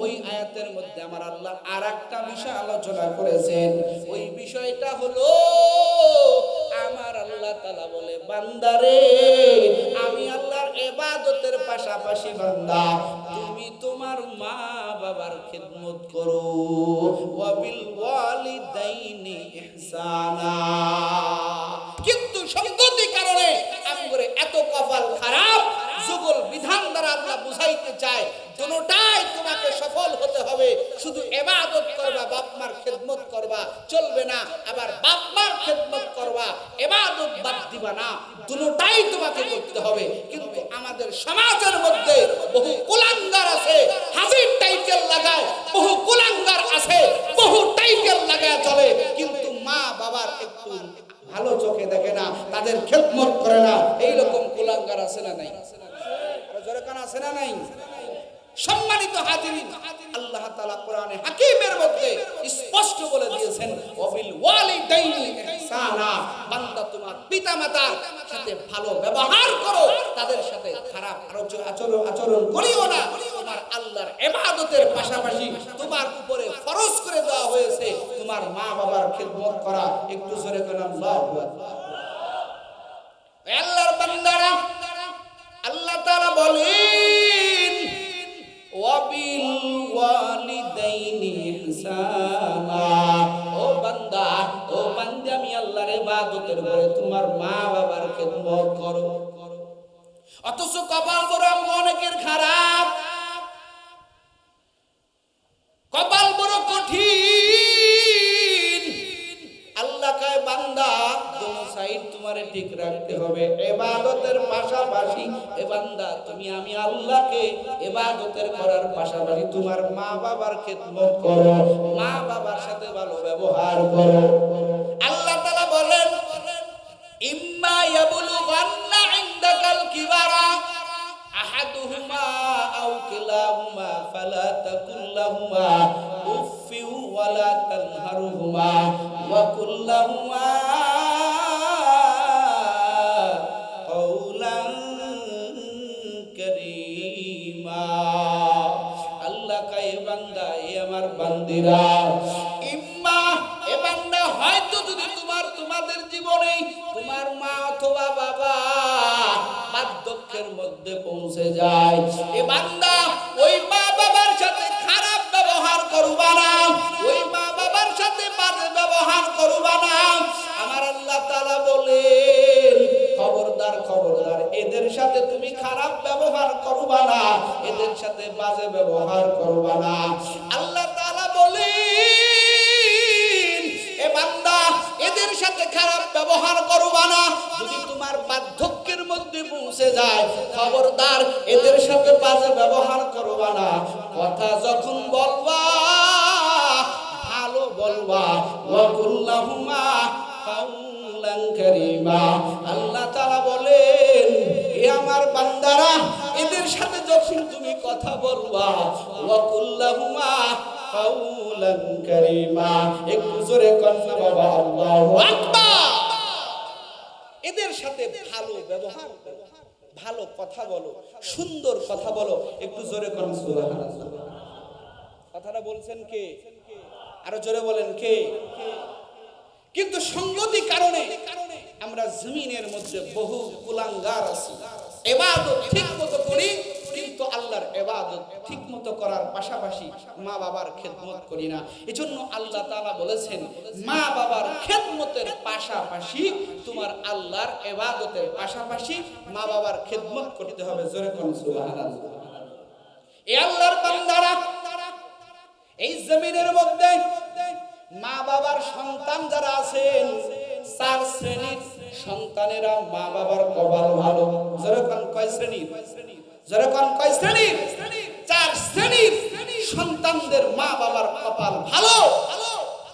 ওই আয়াতের মধ্যে আমার আল্লাহ আরেকটা বিষয় আলোচনা করেছেন। ওই বিষয়টা হলো আমার আল্লাহ তাআলা বলে, বান্দারে আমি আল্লাহর ইবাদতের পাশাপাশি বান্দা তুমি তোমার মা বাবার খিদমত করো। ওয়া বিল ওয়ালিদাইনি ইহসানা। কিন্তু সঙ্গতি কারণে আমগরে এত কপাল খারাপ, যুগল বিধান দ্বারা আল্লাহ বুঝাইতে চায় দুটোটাই তোমাকে সফল হতে হবে। শুধু ইবাদত করবা, বাপ মার খিদমত করবা চলবে না, আবার বাপ মার খিদমত করবা, ইবাদত বাদ দিবা না, দুটোটাই তোমাকে করতে হবে। কিন্তু আমাদের সমাজের মধ্যে বহু কুলাঙ্গার আছে, হাজির টাইটেল লাগায়, বহু কুলাঙ্গার আছে, বহু টাইটেল লাগায় চলে, কিন্তু মা বাবার একটু ভালো চোখে দেখে না, তাদের খেদমত করে না। এইরকম কুলাঙ্গার আছে না নাই? জোরে কান আছে না নাই? সম্মানিত হাজিরিন, আল্লাহ তাআলা কোরআনে হাকিমের মধ্যে স্পষ্ট বলে দিয়েছেন, ওয়াবিল ওয়ালিদাইনি ইহসানা। বান্দা তোমার পিতামাতার সাথে ভালো ব্যবহার করো, তাদের সাথে খারাপ আচরণ করিও না। তোমার আল্লাহর ইবাদতের পাশাপাশি তোমার উপরে ফরজ করে দেওয়া হয়েছে তোমার মা বাবার খিদমত করা। একটু জোরে বলেন আল্লাহু আকবার। আল্লাহর বান্দারা, আল্লাহ তাআলা বলেন ওয়াবিল ওয়ালিদাইনি ইহসানা। ও বান্দা, ও বান্দী, আমি আল্লাহর ইবাদতের পরে তোমার মা বাবার খিদমত করো। অথচ কপাল বড় অনেকের খারাপ, কপাল বড় কঠিন। আল্লাহ কয় বান্দা দোনো সাইড তোমারে ঠিক রাখতে হবে, ইবাদতের পাশাপাশি এ বান্দা তুমি আমি আল্লাহকে ইবাদতের করার পাশাপাশি তোমার মা বাবার খিদমত করো, মা বাবার সাথে ভালো ব্যবহার করো। আল্লাহ তাআলা বলেন, ইম্মা ইয়াবলুগান্না ইনদাকাল কিবারা আহাদুহুমা আও কিলাহুমা ফালা তাকুল লাহুমা উফফি ওয়ালা তানহারহুমা ওয়া কুল লাহুমা কাওলান কারীমা। আল্লাহ কয় বান্দা, এ আমার বান্দিরা, ইম্মা এ বান্দা হয়তো যদি তোমাদের জীবনে তোমার মা অথবা বাবা বার্ধক্যের মধ্যে পৌঁছে যায়, এ বান্দা ওই মা বাবার সাথে খারাপ ব্যবহার করবা না, ওই মা বাবার সাথে বাজে ব্যবহার করবা না। আমার আল্লাহ তাআলা বলেন, খবরদার খবরদার, এদের সাথে তুমি খারাপ ব্যবহার করবা না, এদের সাথে বাজে ব্যবহার করবা না। আল্লাহ তাআলা বলেন, এ বান্দা এদের সাথে খারাপ ব্যবহার করবা না। যদি তোমার বার্ধক্যের মধ্যে পৌঁছে যায়, খবরদার এদের সাথে বাজে ব্যবহার করবা না। কথা যখন বলবা ভালো বলবা। ওয়া কুল্লাহুমা কাওলান কারীমা। আল্লাহ তাআলা বলেন, হে আমার বান্দারা, এদের সাথে যখন তুমি কথা বলবা, ওয়া কুল্লাহুমা কাওলান কারীমা। একটু জোরে কন্না বাবা আল্লাহু আকবার। এদের সাথে ভালো ব্যবহার করো, ভালো কথা বলো, সুন্দর কথা বলো। একটু জোরে কন্না সুবহানাল্লাহ। কথাটা বলছেন কে? আরো জোরে বলেন কে? কিন্তু সঙ্গতি কারণে আমরা জমিনের মধ্যে বহু কুলাঙ্গার আছি। ইবাদত ঠিকমতো করি, কিন্তু আল্লাহর ইবাদত ঠিকমতো করার পাশাপাশি মা বাবার খেদমত করি না। এজন্য আল্লাহ তাআলা বলেছেন, মা বাবার খেদমতের পাশাপাশি তোমার আল্লাহর ইবাদতের পাশাপাশি মা বাবার খেদমত করতে হবে। জোরে কোন সুবহানাল্লাহ। এই আল্লাহর বান্দারা, এই জমিনের মধ্যে মা বাবার সন্তান যারা আছেন, 4 শ্রেণীর সন্তানেরা মা বাবার কপাল ভালো। যেরকম কয় শ্রেণীর? যেরকম কয় শ্রেণীর? 4 শ্রেণীর সন্তানদের মা বাবার কপাল ভালো।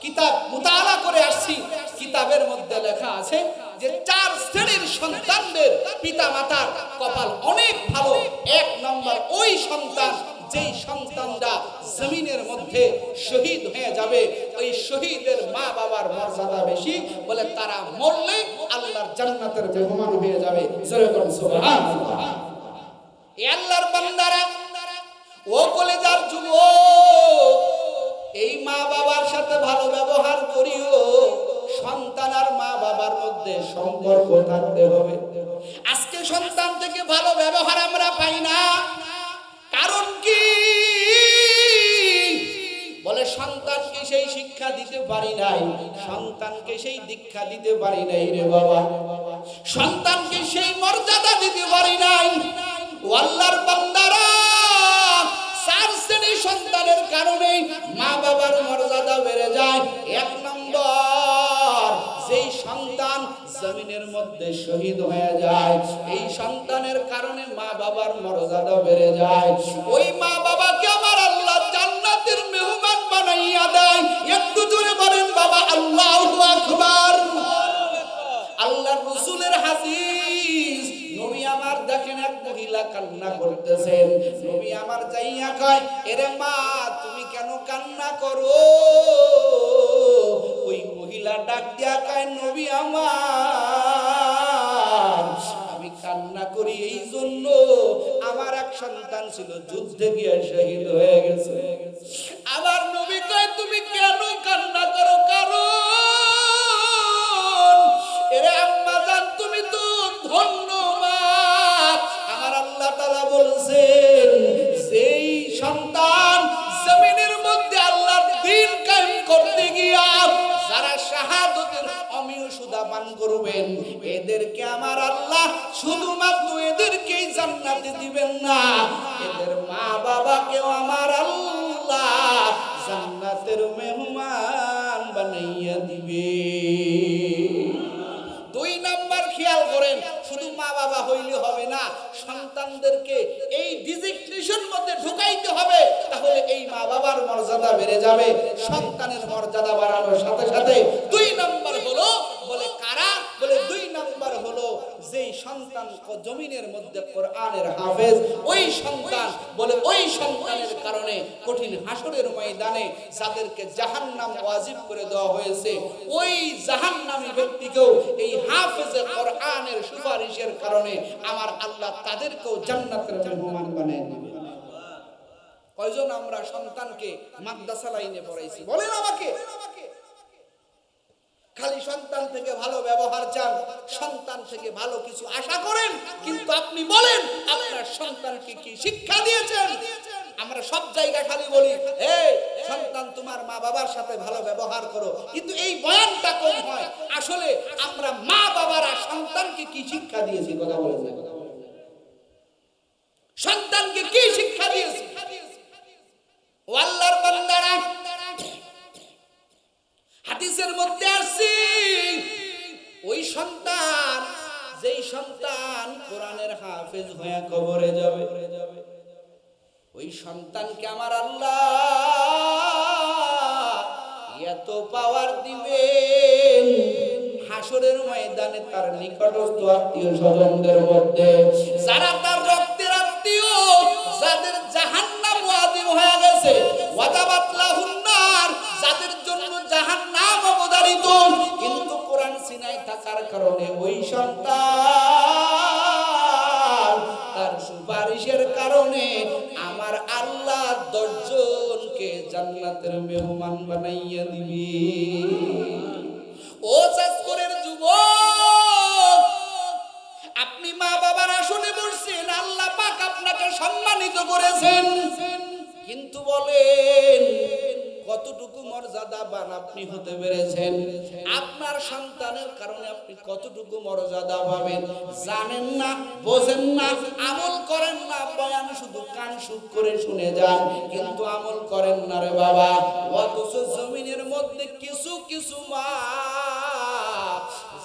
কিতাব মুতালা করে আসছি, কিতাবের মধ্যে লেখা আছে যে 4 শ্রেণীর সন্তানদের পিতা মাতার কপাল অনেক ভালো। 1 নম্বর ওই সন্তান যেই সন্তানরা জমিনের মধ্যে শহীদ হয়ে যাবে ওই শহীদের মা বাবার মর্যাদা বেশি, বলে তারা মরলে আল্লাহর জান্নাতের মেহমান হয়ে যাবে। জোরে বলুন সুবহানাল্লাহ। এ আল্লাহর বান্দারা, ও কলেজার যুবক, এই মা বাবার সাথে ভালো ব্যবহার করিও। সন্তান আর মা বাবার মধ্যে সম্পর্ক থাকতে হবে। আজকে সন্তান থেকে ভালো ব্যবহার আমরা পাই না, কারণ কি? বলে সন্তানকে সেই শিক্ষা দিতে পারি নাই, সন্তানকে সেই দীক্ষা দিতে পারি নাই রে বাবা, সন্তানকে সেই মর্যাদা দিতে পারি নাই। ও আল্লাহর বান্দারা, চার শ্রেণীর সন্তানের কারণে মা বাবার মর্যাদা বেড়ে যায়। এক নম্বর, যেই সন্তান জমিনের মধ্যে শহীদ হয়ে যায়, এই সন্তানের কারণে মা বাবার মর্যাদা বেড়ে যায়। ওই মা বাবাকে আমার আল্লাহ জান্নাতের মেহমান বানাইয়া দেয়। একটু জোরে বলেন বাবা আল্লাহু আকবার। আল্লাহর রাসূলের হাদিস, নবী আমার দেখেন এক মহিলা কান্না করতেছেন, নবী আমার যাইয়া কয়, এরে মা তুমি কেন কান্না করো? ওই মহিলা ডাক দিয়া কয়, নবী আমার, আমি কান্না করি এই জন্য আমার এক সন্তান ছিল, যুদ্ধে গিয়ে শহীদ হয়ে গেছে। আবার নবী কয়, তুমি কেন কান্না করো? কারণ এরে আম্মা জান, তুমি তো ধন্যবাদ। আমার আল্লাহ তাআলা বলছেন, সেই সন্তান জমিনের মধ্যে আল্লাহর দ্বীন কায়েম করতে গিয়া যারা শাহাদাতের অমীয় সুদা পান করবেন, এদেরকে আমার আল্লাহ শুধুমাত্র এদেরকেই জান্নাতে দিবেন না, এদের মা বাবাকেও আমার আল্লাহ জান্নাতের মেহমান বানাইয়া দিবে। দুই নাম্বার খেয়াল করেন, শুধু মা বাবা হইলে হবে না, সন্তানদেরকে এই ডিজিগনেশন মধ্যে ঢুকাইতে হবে, তাহলে এই মা বাবার মর্যাদা বেড়ে যাবে। সন্তানের মর্যাদা বাড়ানোর সাথে সাথে দুই নাম্বার হলো, বলে কারা? বলে দুই নাম্বার হলো যেই সন্তান জমিনের মধ্যে কোরআনের হাফেজ, ওই সন্তান, বলে ওই সন্তানের কারণে কঠিন হাসরের ময়দানে যাদেরকে জাহান্নাম ওয়াজিব করে দেওয়া হয়েছে, ওই জাহান্নামী ব্যক্তিকেও এই হাফেজে কোরআনের সুপারিশের কারণে আমার আল্লাহ তাদেরকেও জান্নাতের মেহমান বানিয়ে দিবেন। কয়জন আমরা সন্তানকে মাদ্রাসা লাইনে পড়াইছি? বলেন আমাকে। খালি সন্তান থেকে ভালো ব্যবহার চান, সন্তান থেকে ভালো কিছু আশা করেন, কিন্তু আপনি বলেন আপনার সন্তানকে কি শিক্ষা দিয়েছেন? আমরা সব জায়গায় খালি বলি, এই সন্তান তোমার মা বাবার সাথে ভালো ব্যবহার করো, কিন্তু এই বয়ানটা কম হয়। আসলে আমরা মা বাবারা সন্তানকে কি শিক্ষা দিয়েছি? কথা বলেন, সন্তানকে কি শিক্ষা দিয়েছি? ও আল্লাহর বান্দারা, হাদিসের মধ্যে আসছে, ওই সন্তান, যেই সন্তান কোরআনের হাফেজ হয়ে কবরে যাবে, ওই সন্তানকে আমার আল্লাহ এত পাওয়ার দিবেন, হাসরের ময়দানে তার নিকটস্থ আত্মীয় স্বজনদের মধ্যে যারা তার রক্তের আত্মীয়, যাদের জাহান্নাম ওয়াজিব হয়ে গেছে, ওয়াজাবাত লাহুন নার, যাদের জন্য জাহান্নাম অবধারিত, কিন্তু কোরআন সিনায় থাকার কারণে ওই সন্তান তার সুপারিশের কারণে আমার আল্লাহ 10 জনকে জান্নাতের মেহমান বানাইয়া দিবে। ও চাঁদপুরের যুবক, আপনি মা বাবার আসনে বসছেন, আল্লাহ পাক আপনাকে সম্মানিত করেছেন, কিন্তু বলেন কতটুকু মর্যাদাবান আপনি হতে পেরেছেন? আপনার সন্তানের কারণে আপনি কতটুকু মর্যাদা পাবেন জানেন না, বোঝেন না, আমল করেন না। বয়ান শুধু কান সুখ করে শুনে যান, কিন্তু আমল করেন না রে বাবা। অথচ জমিনের মধ্যে কিছু কিছু মা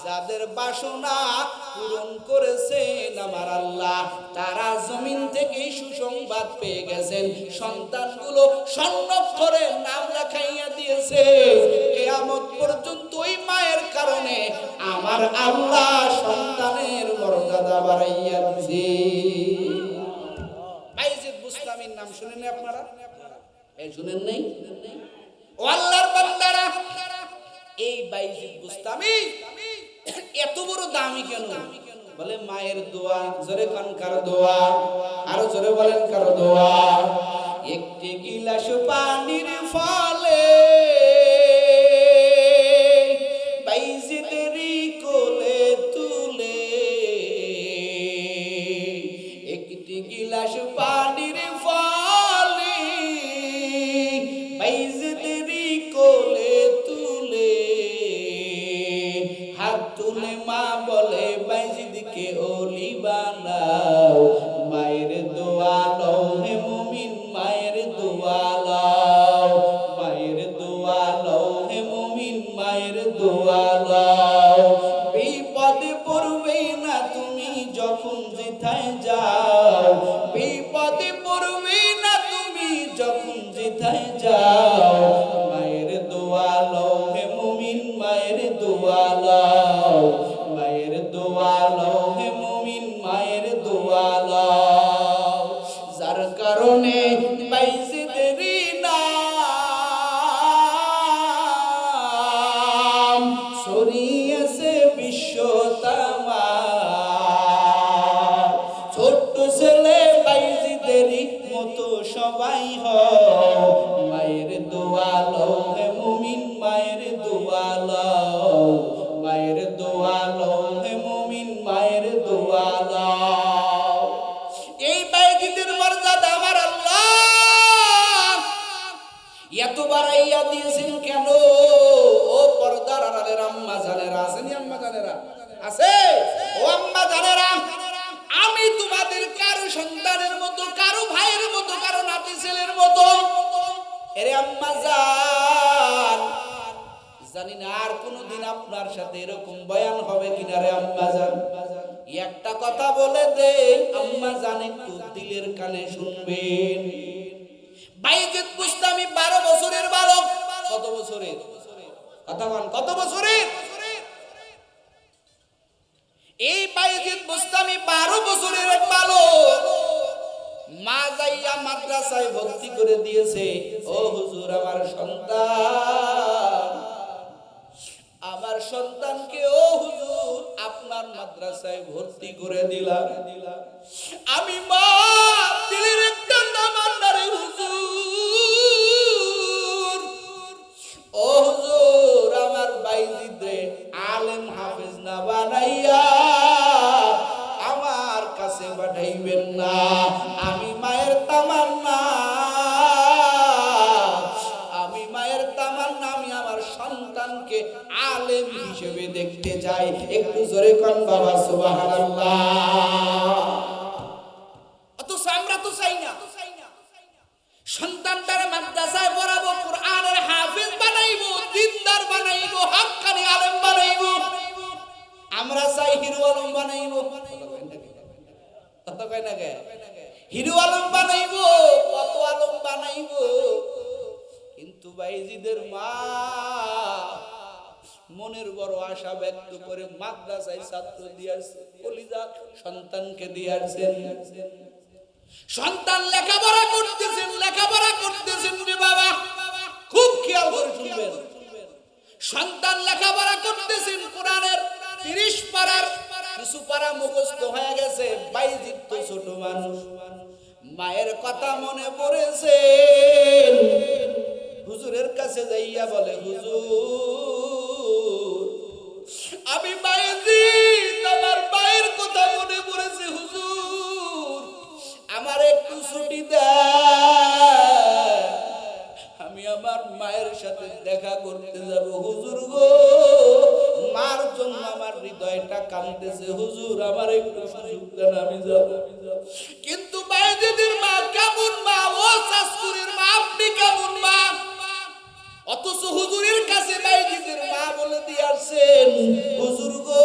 যাদের বাসনা পূরণ করেছেন আমার আল্লাহ, তারা জমিন থেকে সুসংবাদ পেয়ে গেছেন, সন্তানগুলো স্বর্ণাক্ষরে নাম লেখাইয়া দিয়েছে। কিয়ামত পর্যন্ত ওই মায়ের কারণে আমার আল্লাহ সন্তানের মর্যাদা বাড়াইয়া দিয়েছে। বাইজিদ বুস্তামির নাম শুনেন আপনারা? এই শুনেন নাই? ও আল্লাহর বান্দারা, এই বাইজিদ বুস্তামি এত বড় দামি কেন? বলে মায়ের দোয়া। জোরে কান কার দোয়া? আরো জোরে বলেন কার দোয়া? একটি গিলাস পানির ফলে বাইজিদেরই কোলে তুলে, একটি গিলাস পানির ফলে বাইজিদেরই কোলে তুলে, হাত তুলে মা বলে বাইজিদকে ওলি বানাও, মায়ের দোয়া লও হে মুমিন, মায়ের দোয়া লও, মায়ের দোয়া লও হে মুমিন, মায়ের দোয়া লও। বিপদে পড়বে না তুমি যখন যেথায় যাও, বিপদে পড়বে না তুমি যখন যেথায় যাও, মায়ের দোয়া লও হে মুমিন, মায়ের দোয়া লও, মায়ের দোয়া লও হে মুমিন, মায়ের দোয়া লও। যার কারণে বাইজিদেরই নাম ছড়িয়েছে বিশ্ব তামাম। ছোট্ট ছেলে বাইজিদেরই মতো সবাই হও, মায়ের দোয়া লও হে মুমিন, মায়ের দোয়া লও, মায়ের দোয়া লও হে মুমিন, মায়ের দোয়া লও। এই বাইজিদের মর্যাদা আমার আল্লাহ এত বাড়াইয়া দিয়েছেন কেন? ও পর্দার আড়ালের আম্মা জানেরা, আছেন আম্মা জানেরা? আছে? ও আম্মা জানেরা, আমি তোমাদের কারো সন্তানের মতো, কারো ভাইয়ের মতো, কারো নাতি ছেলের মতো। এরে আম্মা জান, জানি না আর কোনদিন আপনার সাথে এরকম বয়ান হবে কিনা রে আম্মা জান। একটা কথা বলে দেই আম্মা জান, একটু দিলের কানে শুনবেন। বাইজিদ বুস্তামি 12 বছরের বালক। কত বছরের কথা বলেন? কত বছরের? এই বাইজিদ বুস্তামি 12 বছরের এক বালক। মা যাইয়া মাদ্রাসায় ভর্তি করে দিয়েছে। ও হুজুর, আমার সন্তান, আমার সন্তানকে ও হুজুর আপনার মাদ্রাসায় ভর্তি করে দিলাম। আমি মা দিলের একটা নামান্নারে হুজুর, ও হুজুর আমার বাইজিদে আলেম হাফেজ না বানাইয়া আমার কাছে পাঠাইবেন না। আমি মায়ের তামান্না, আমি মায়ের তামান্না, আমি আমার সন্তানকে আলেম হিসেবে দেখতে চাই। একটু জোরে কোন বাবা সুবহানাল্লাহ। অথচ আমরা তো চাই না সন্তানটারে মাদ্রাসায় পড়াবো, কোরআনের হাফেজ বানাইবো, দিনদার বানাইবো, হক্কানি আলেম বানাইবো। আমরা চাই হিরো আলম বানাইবো। কথা কয় না কে? হিরো আলম বানাইবো, কত আলম বানাইবো। কিন্তু বাইজিদের মা মনের বড় আশা ব্যক্ত করে মাদ্রাসায় ছাত্র দিয়েছে, কলিজা সন্তানকে দিয়েছেন। সন্তান লেখাপড়া করতেছেন, লেখাপড়া করতেছেন রে বাবা, খুব খেয়াল করে শুনবেন। সন্তান লেখাপড়া করতেছেন, কোরআনের 30 পারার কিছু পারা মুখস্থ হয়ে গেছে। বাইজিদ তো ছোট মানুষ, মায়ের কথা মনে পড়েছে। হুজুরের কাছে যাইয়া বলে, হুজুর আমি বাইজিদ, আমার মায়ের কথা মনে পড়েছে হুজুর, আমার একটু ছুটি দেন, আমি আমার মায়ের সাথে দেখা করতে যাব। হুজুর গো, মার জন্য আমার হৃদয়টা কাঁদতেছে, হুজুর আমার একটু সুযোগ দেন, আমি যাব। কিন্তু বাইজিদের মা কেমন মা, ও শাশুড়ির মা আপনি কেমন মা? অথচ হুজুরের কাছে বাইজিদের মা বলে দিয়েছেন, হুজুর গো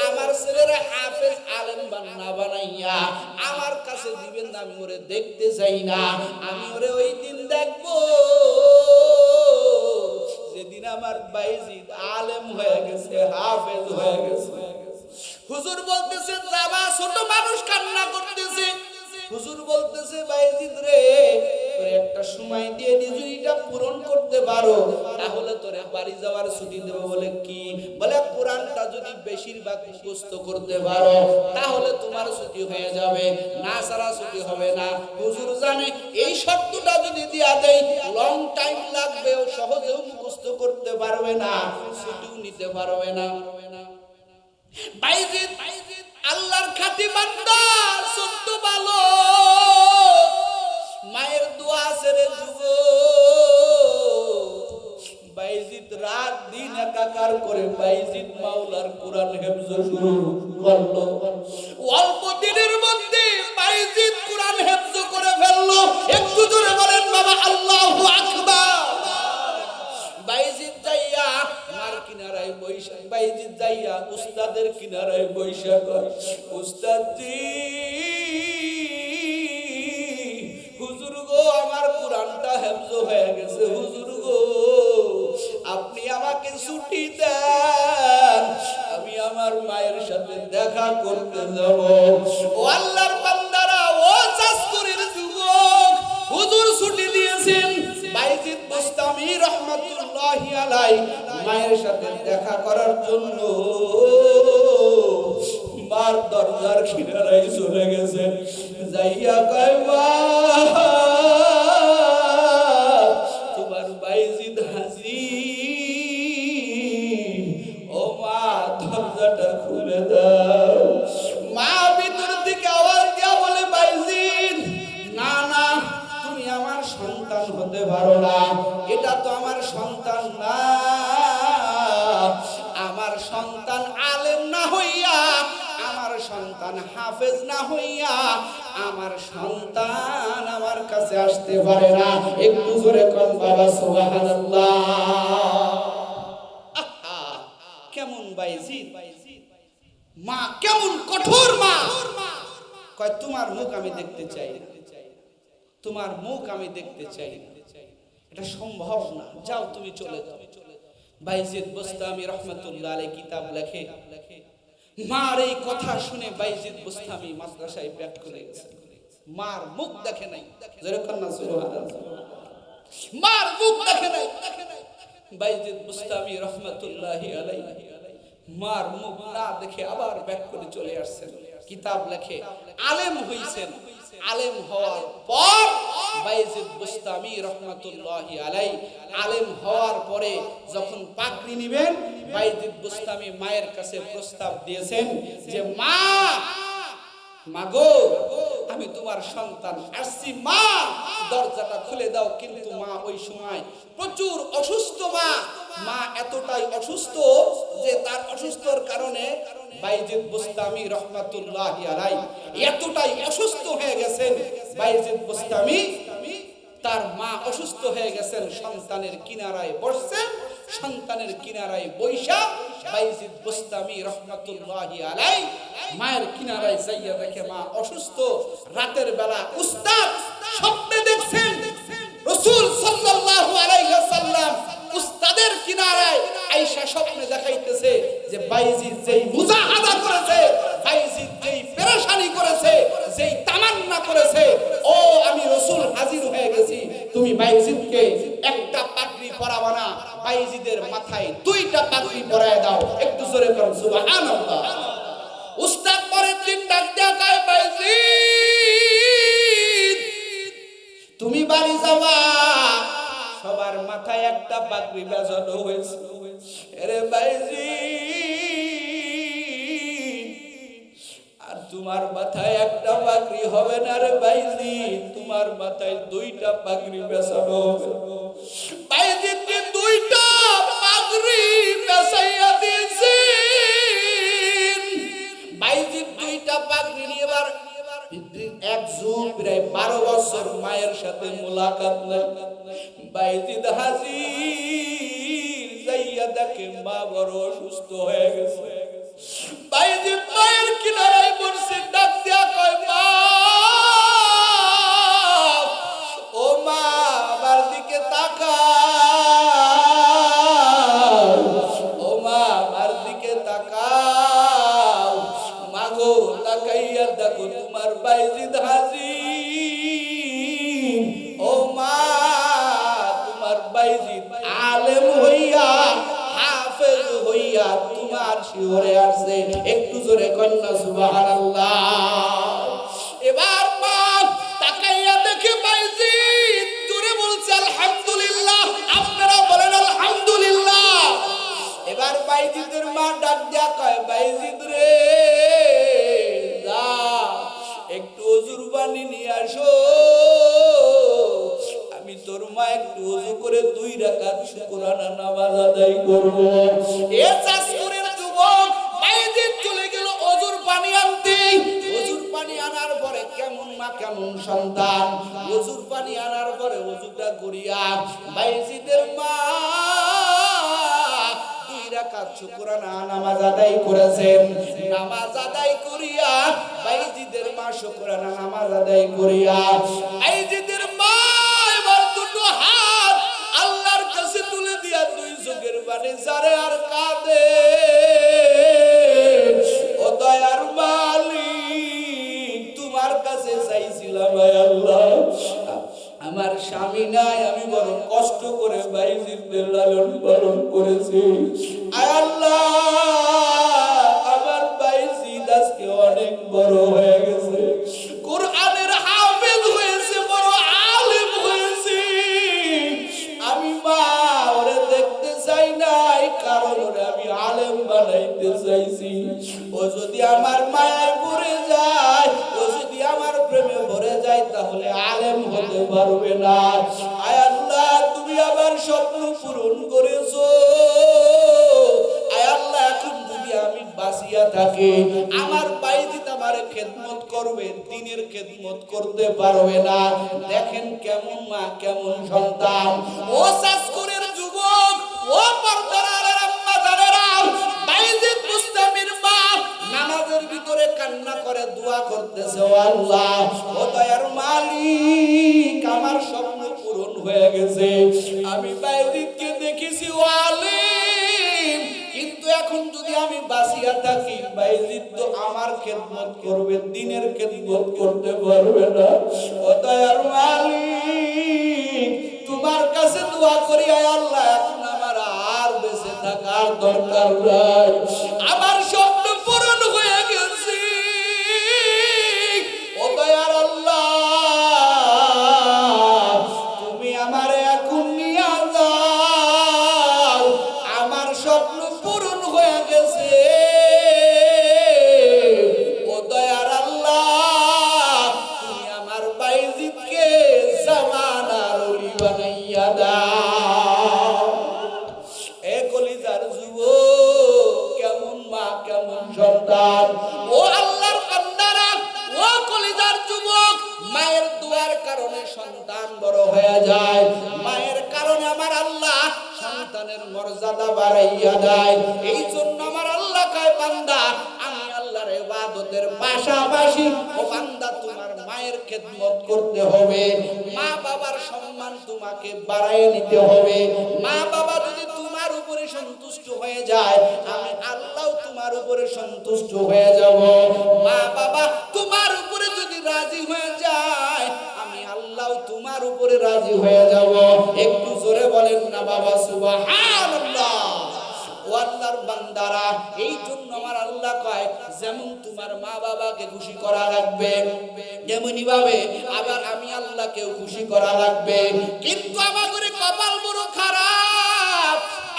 আমার ছেলেরা হাফেজ আলেম বানা বানাইয়া আমার কাছে দিবেন না, আমি ওরে দেখতে চাই না। আমি ওরে ওই দিন দেখবো যেদিন আমার বাইজিদ আলেম হয়ে গেছে, হাফেজ হয়ে গেছে। হুজুর বলতেছে যাবা, ছোট মানুষ কান্না করতেছে। হুজুর বলতেছে বাইজিদ রে একটা সময় দিয়ে নিজুরিটা পূরণ করতে পারো তাহলে তোরে বাড়ি যাওয়ার ছুটি দেব। বলে কি? বলে কোরআনটা যদি বেশিরভাগ মুখস্থ করতে পারো তাহলে তোমার ছুটি হয়ে যাবে, না ছাড়া ছুটি হবে না। হুজুর জানে এই শর্তটা যদি দিয়া দেই লং টাইম লাগবে, ও সহজেও মুখস্থ করতে পারবে না, ছুটিও নিতে পারবে না। বাইজিদ আল্লাহর খাঁটি বান্দা, সত্য ভালো, মায়ের দোয়া ছেড়ে যুব বাইজিদ রাত দিন একাকার করে বাইজিদ মাওলার কোরআন হেফজ শুরু করলো। অল্প দিনের মধ্যে বাইজিদ কোরআন হেফজ করে ফেললো। একটু জোরে বলেন বাবা আল্লাহু আকবার। বাইজিদ যাইয়া মার কিনারায় বৈশা, বাইজিদ যাইয়া উস্তাদের কিনারায় বৈশা কয়, উস্তাদজি হুজুর গো আমার কোরআনটা হেফজ হয়ে গেছে, হুজুর গো আপনি আমাকে ছুটি দেন, আমি আমার মায়ের সাথে দেখা করতে যাব। ও আল্লাহর বান্দারা, ও চাষকুরির যুবক, হুজুর ছুটি দিয়েছেন বাইজিদ বুস্তামি রহমাতুল্লাহি আলাইহি মায়ের সাথে দেখা করার জন্য মার দরজার কিনারায় চলে গেছে। যাইয়া কয় মা তোমার বাইজিদ হাজির, ও মা দরজাটা খুলে দাও। মা ভিতর থেকে আওয়াজ দিয়া বলে বাইজিদ না না, তুমি আমার সন্তান হতে পারো না, এটা তো আমার সন্তান না। আমার সন্তান আলেম না হইয়া, আমার সন্তান হাফেজ না হইয়া, আমার সন্তান আমার কাছে আসতে পারে না। একটু জোরে কোন বাবা সুবহানাল্লাহ। কেমন বাইজিদ, মা কেমন কঠোর মা। কয় তোমার মুখ আমি দেখতে চাই না, তোমার মুখ আমি দেখতে চাই না, এটা সম্ভব না, যাও তুমি চলে যাও। বাইজিদ বুস্তামি রহমাতুল্লাহ আলাইহি কিতাব লেখে, মার এই কথা শুনে বাইজিদ বুস্তামি মাদ্রাসায় ব্যাক করে গেছে। মার মুখ দেখে নাই, যেরকম না সুবহানাল্লাহ, মার মুখ দেখে নাই। বাইজিদ বুস্তামি রহমাতুল্লাহ আলাইহি মার মুখ না দেখে আবার ব্যাক করে চলে আসছেন। কিতাব লেখে আলেম হইছেন, আলেম হওয়ার পর বাইজিদ বুস্তামি রহমাতুল্লাহি আলাইহি আলেম হওয়ার পরে যখন পাগড়ি নেবেন, বাইজিদ বুস্তামি মায়ের কাছে প্রস্তাব দিয়েছেন যে মা, মাগো আমি তোমার সন্তান আসছি, মা দরজাটা খুলে দাও। কিন্তু মা ওই সময় প্রচুর অসুস্থ। মা এতটাই অসুস্থ যে তার অসুস্থর কারণে বাইজিদ বুস্তামি রহমাতুল্লাহি আলাইহি এতটাই অসুস্থ হয়ে গেছেন। বাইজিদ বুস্তামি তার মা অসুস্থ হয়ে গেছেন, সন্তানের কিনারায় বসছেন, সন্তানের কিনারায় বৈশা বাইজিদ বুস্তামি রহমাতুল্লাহি আলাইহি মায়ের কিনারায় যাইয়া দেখে মা অসুস্থ। রাতের বেলা উস্তাদ স্বপ্নে দেখছেন রাসূল সাল্লাল্লাহু আলাইহি ওয়াসাল্লাম উস্তাদের কিনারায় আয়েশা স্বপ্নে দেখাইতেছে যে বাইজিদ যেই মুজাহাদা করেছে, বাইজিদ যেই পেরেশানি করেছে, যেই তামান্না করেছে, ও আমি রাসূল হাজির হয়ে গেছি, তুমি বাইজিদকে একটা পাগড়ি পরাবা না, বাইজিদের মাথায় দুইটা পাগড়ি পরায় দাও। একটু জোরে করুন সুবহানাল্লাহ। উস্তাদ পরের দিন ডাক দেয়া কয় বাইজিদ তুমি বাড়ি যাবা, সবার মাথায় একটা পাগড়ি বাজানো হয়েছে। আরে বাইজিদ আর তোমার মাথায় একটা পাগড়ি হবে না রে বাইজিদ, তোমার মাথায় দুইটা পাগড়ি বেচানো হবে। বাইজিদকে দুইটা পাগড়ি বেচাইয়া দিয়েছে। বাইজিদ দুইটা পাগড়ি নিয়ে এবার এক যুগ প্রায় 12 বছর মায়ের সাথে মোলাকাত নাই। বাইজিদ হাজির যাইয়া দেখে মা বড় অসুস্থ হয়ে গেছে। বাইজিদ মায়ের কিনারায় বসে ডাক দিয়া কয় মা, ও মা আমার দিকে তাকাও, ও মা আমার দিকে তাকাও। মাগো তাকাইয়া দেখো তোমার বাইজিদ হাজির। ও মা সুবহানাল্লাহ। এবার মা তাকাইয়া দেখে বাইজিদ জোরে বলছে আলহামদুলিল্লাহ। আপনারা বলেন আলহামদুলিল্লাহ। এবার বাইজিদের মা ডাক দিয়া কয়, বাইজিদ রে যা একটু ওযুর পানি নিয়ে আসো, আমি তোর মা একটু ওযু করে 2 রাকাত শুকরানা নামাজ আদায় করব। এ চাষকুরের যুবক বাইজিদ চলে গেল ওযুর পানি আনতে। ওযুর পানি আনার পরে কেমন মা কেমন সন্তান, ওযুর পানি আনার পরে ওযুটা করিয়া বাইজিদের মা 2 রাকাত শুকরানা নামাজ আদায় করেছেন। নামাজ আদায় করিয়া বাইজিদের মা শুকরানা নামাজ আদায় করিয়া বাইজিদের মা এবার দুটো হাত আল্লাহর কাছে তুলে দিয়া 2 চোখের পানি ঝরে আর কাঁদে, ও দয়ার মালিক তোমার কাছে চাইছিলাম আল্লাহ, আমার স্বামী নাই, আমি বড় কষ্ট করে বাইজিদের লালন পালন করেছি। আয় আল্লাহ আমার বাইজিদ আজকে অনেক বড় হয়ে গেছে, কোরআনের হাফেজ হয়েছে, বড় আলেম হয়েছে। আমি মা ওরে দেখতে চাই নাই, কারণ ওরে আমি আলেম বানাইতে চাইছি। ও যদি আমার মায়ায় পড়ে যায়, ও যদি আমার প্রেমে ভরে যায়, তাহলে আলেম হতে পারবে না। আয় আল্লাহ তুমি আমার স্বপ্ন পূরণ করেছো। আয় আল্লাহ এখন যদি আমি বাঁচিয়া থাকি, আমার বাইজিদ আমার খেদমত করবে, দ্বীনের খেদমত করতে পারবে না। দেখেন কেমন মা কেমন সন্তান। ও চাষকুরের যুবক, ও পর্দার আলের আম্মা জানেরা, বাইজিদ মুস্তামির মা নামাজের ভিতরে কান্না করে দোয়া করতেছে, ও আল্লাহ ও দয়ার মালিক আমার স্বপ্ন পূরণ হয়ে গেছে, আমি বাইজিদকে দেখেছি ও আলিম, কিন্তু এখন যদি আমি বাঁচিয়া থাকি বাইজিদ তো আমার খেদমত করবে, দ্বীনের খেদমত করতে পারবে না। ও দয়ার মালিক তোমার কাছে দোয়া করি, আয় আল্লাহ এখন আমার আর বেঁচে থাকার দরকার নাই, আমার স্বপ্ন পূরণ হয়ে গেছে। ও দয়ার আল্লাহ তুমি আমারে এখন নিয়ে যাও, আমার স্বপ্ন পূরণ হয়ে গেছে। ও দয়ার আল্লাহ তুমি আমার বাইজিদকে জামানার ওলি বানাইয়া দাও। এ কলিজার যুবক কেমন মা কেমন সন্তান। ও আল্লাহর বান্দারা, ও কলিজার যুবক, মায়ের দোয়ার কারণে সন্তান বড় হয়ে যায়, মায়ের কারণে আমার আল্লাহ সন্তানের মর্যাদা বাড়াইয়া দেয়। এই জন্য আমার আল্লাহ কয় বান্দা আমি আল্লাহর ইবাদতের পাশাপাশি ও বান্দা তোমার মায়ের খেদমত করতে হবে, মা বাবার সম্মান তোমাকে বাড়ায় নিতে হবে। মা বাবা যদি তোমার উপরে সন্তুষ্ট হয়ে যায়, আমি আল্লাহ তোমার উপরে সন্তুষ্ট হয়ে যাব। মা বাবা তোমার উপরে যদি রাজি হয়ে যায়, আমি আল্লাহ তোমার উপরে রাজি হয়ে যাব। একটু জোরে বলেন না বাবা সুবহানাল্লাহ। ও আল্লাহর বান্দারা, এই জন্য আমার আল্লাহ কয় যেমন তোমার মা বাবাকে খুশি করা লাগবে, তেমনি ভাবে আবার আমি আল্লাহকেও খুশি করা লাগবে। কিন্তু আমাদের কপাল বড় খারাপ,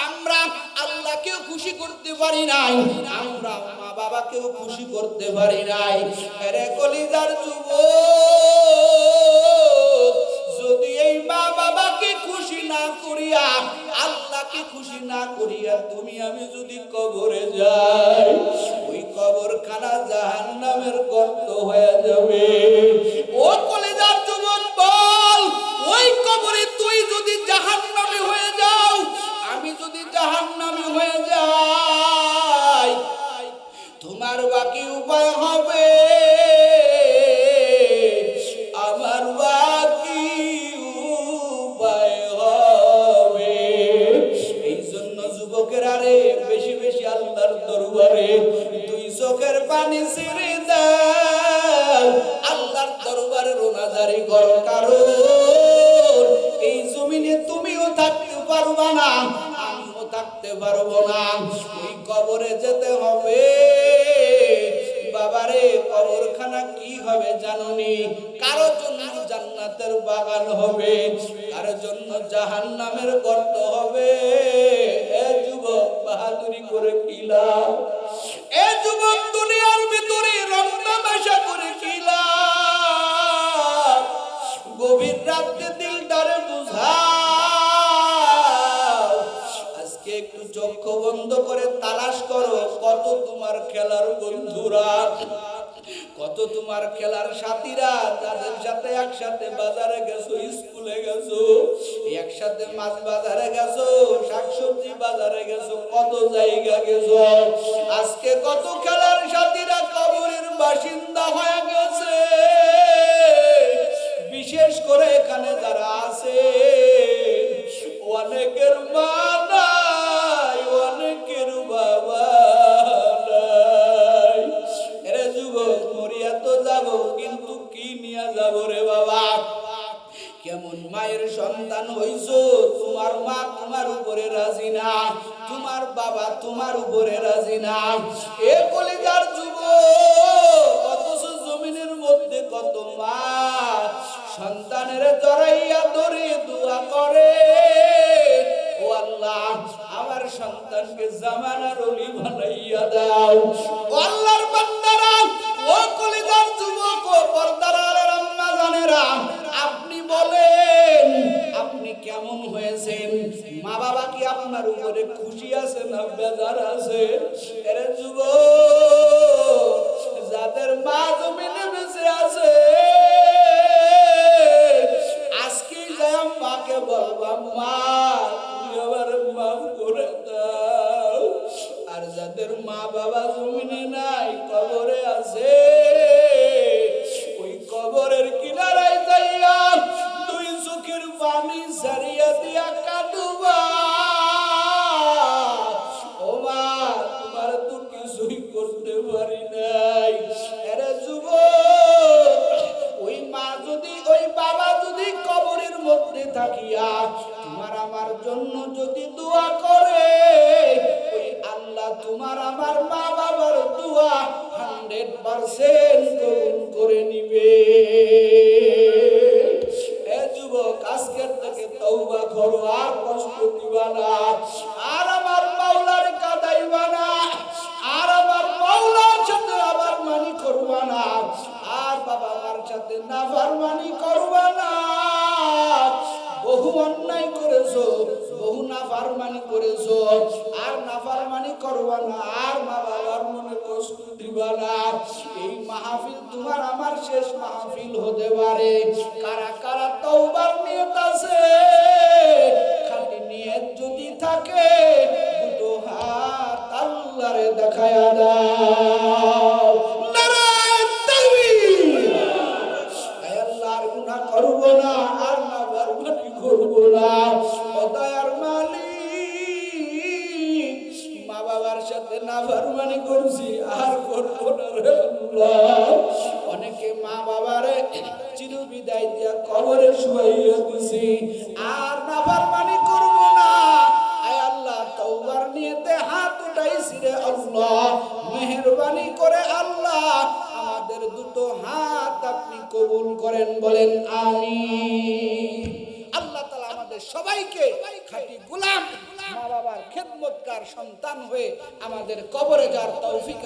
আমরা আল্লাহকেও খুশি করতে পারি নাই, আমরা মা বাবাকেও খুশি করতে পারি নাই। আরে কলিজার যুবক, যদি এই মা বাবাকে খুশি না করিয়া, আল্লাহকে খুশি না করিয়া তুমি আমি যদি কবরে যাই, ওই কবরখানা জাহান্নামের গর্ত হয়ে যাবে। ও কলিজার যুবক বল, ওই কবরে তুই যদি জাহান্নামী হয়ে যাও, আমি যদি জাহান্নামী হয়ে যাই, তোমার বাকি উপায় হবে আমার বাকি উপায় হবে। এই জন্য যুবকের আরে বেশি বেশি আল্লাহর দরবারে 2 চোখের পানি ছেড়ে দাও, আল্লাহর দরবারে রোনাজারি করো, কারণ এই জমিনে তুমিও থাকতে পারবা না, আমিও থাকতে পারবো না, ওই কবরে যেতে হবে। বাবারে কবরখানা কি হবে জানোনি? কারো জন্য জান্নাতের বাগান হবে, কারো জন্য জাহান্নামের গর্ত হবে। এ যুবক, বাহাদুরি করে কি লাভ? এ যুবক, দুনিয়ার ভিতরে রং তামাশা করে কি লাভ? গভীর রাতে দিলদারে বুঝাও। আজকে একটু চক্ষু বন্ধ করে তালাশ করো, কত তোমার খেলার বন্ধুরা, কত তোমার খেলার সাথীরা, যাদের সাথে একসাথে বাজারে গেছো, স্কুলে গেছো, একসাথে মাছ বাজারে গেছো, শাকসবজি বাজারে গেছো, কত জায়গা গেছো। আজকে কত খেলার সাথীরা কবরের বাসিন্দা হয়ে গেছে। বিশেষ করে এখানে যারা আছে, অনেকের মা নাই, অনেকের বাবা নাই। এরে যুবক, মরিয়া তো যাব, কিন্তু কি নিয়ে যাব রে বাবা? কেমন মায়ের সন্তান হইছো? তোমার মা তোমার উপরে রাজি না, তোমার বাবা তোমার উপরে রাজি না। এ কলিজার যুবক, অথচ জমিনের মধ্যে কত মা সন্তানের জড়াইয়া ধরে দোয়া করে, ও আল্লাহ, আমার সন্তানকে জামানার ওলি বানাইয়া দাও। ও আল্লাহর বান্দারা, ও কলিজার যুবক, ও পর্দার আড়ালের আম্মা জানেরা, আপনি বলেন, আপনি কেমন হয়েছেন? মা বাবা কি আপনার উপরে খুশি আছে না বেজার আছে? এর যুবক, যাদের মা জমিনে বেঁচে আছে, আজকে যাই মাকে বলবা, মা তুমি আবার মাফ করে দাও। আর যাদের মা বাবা জমিনে নাই, কবরে আছে, ওই কবরের কিনারায় যাইয়া দুই চোখের পানি সারিয়া দিয়া কাঁদবা, ও মা তোমার তো কিছুই করতে পারি নাই। আরে যুবক, ওই মা যদি, ওই বাবা যদি কবরের মধ্যে থাকিয়া তোমার আমার জন্য যদি দোয়া করে, ওই আল্লাহ তোমার আমার মা বাবার দোয়া 100% কবুল করে নিবে। এ যুবক, আজকের থেকে তওবা করো, আর কষ্ট দিবা না, আর আমার মাওলার কাঁদাইবা না, আর আমার মাওলার সাথে আবার মানি করবা না, আর বাবা মার সাথে নাফরমানি করবা না। বহু অন্যায় করেছো, বহু নাফরমানি করেছো, আর নাফরমানি করবা না, আর মা বাবার মনে কষ্ট দিবা না। এই মাহফিল তোমার আমার শেষ মাহফিল হতে পারে। কারা কারা তওবার নিয়ত আছে? খাঁটি নিয়ত যদি থাকে, দুটো হাত আল্লাহরে দেখায়া দাও। নারায়ে তাকবীর। আয় আল্লাহ, আর গুনাহ করব না, আর নাফরমানি করব না। ও দয়ার মালিক, মা বাবার সাথে নাফরমানি করছি, আর করব না রে আল্লাহ। অনেকে মা বাবারে চির বিদায় দিয়া কবরে শুয়াইয়া দিছি, আর নাফরমানি করব না। আয় আল্লাহ, তওবার নিয়তে হাত উঠাইছি রে আল্লাহ, মেহেরবানি করে আল্লাহ আমাদের দুটো হাত আপনি কবুল করেন, বলেন আমিন। আল্লাহ তাআলা আমাদের সবাইকে খাঁটি গোলাম, মা বাবার খেদমতগার সন্তান হয়ে আমাদের কবরে যাওয়ার তৌফিক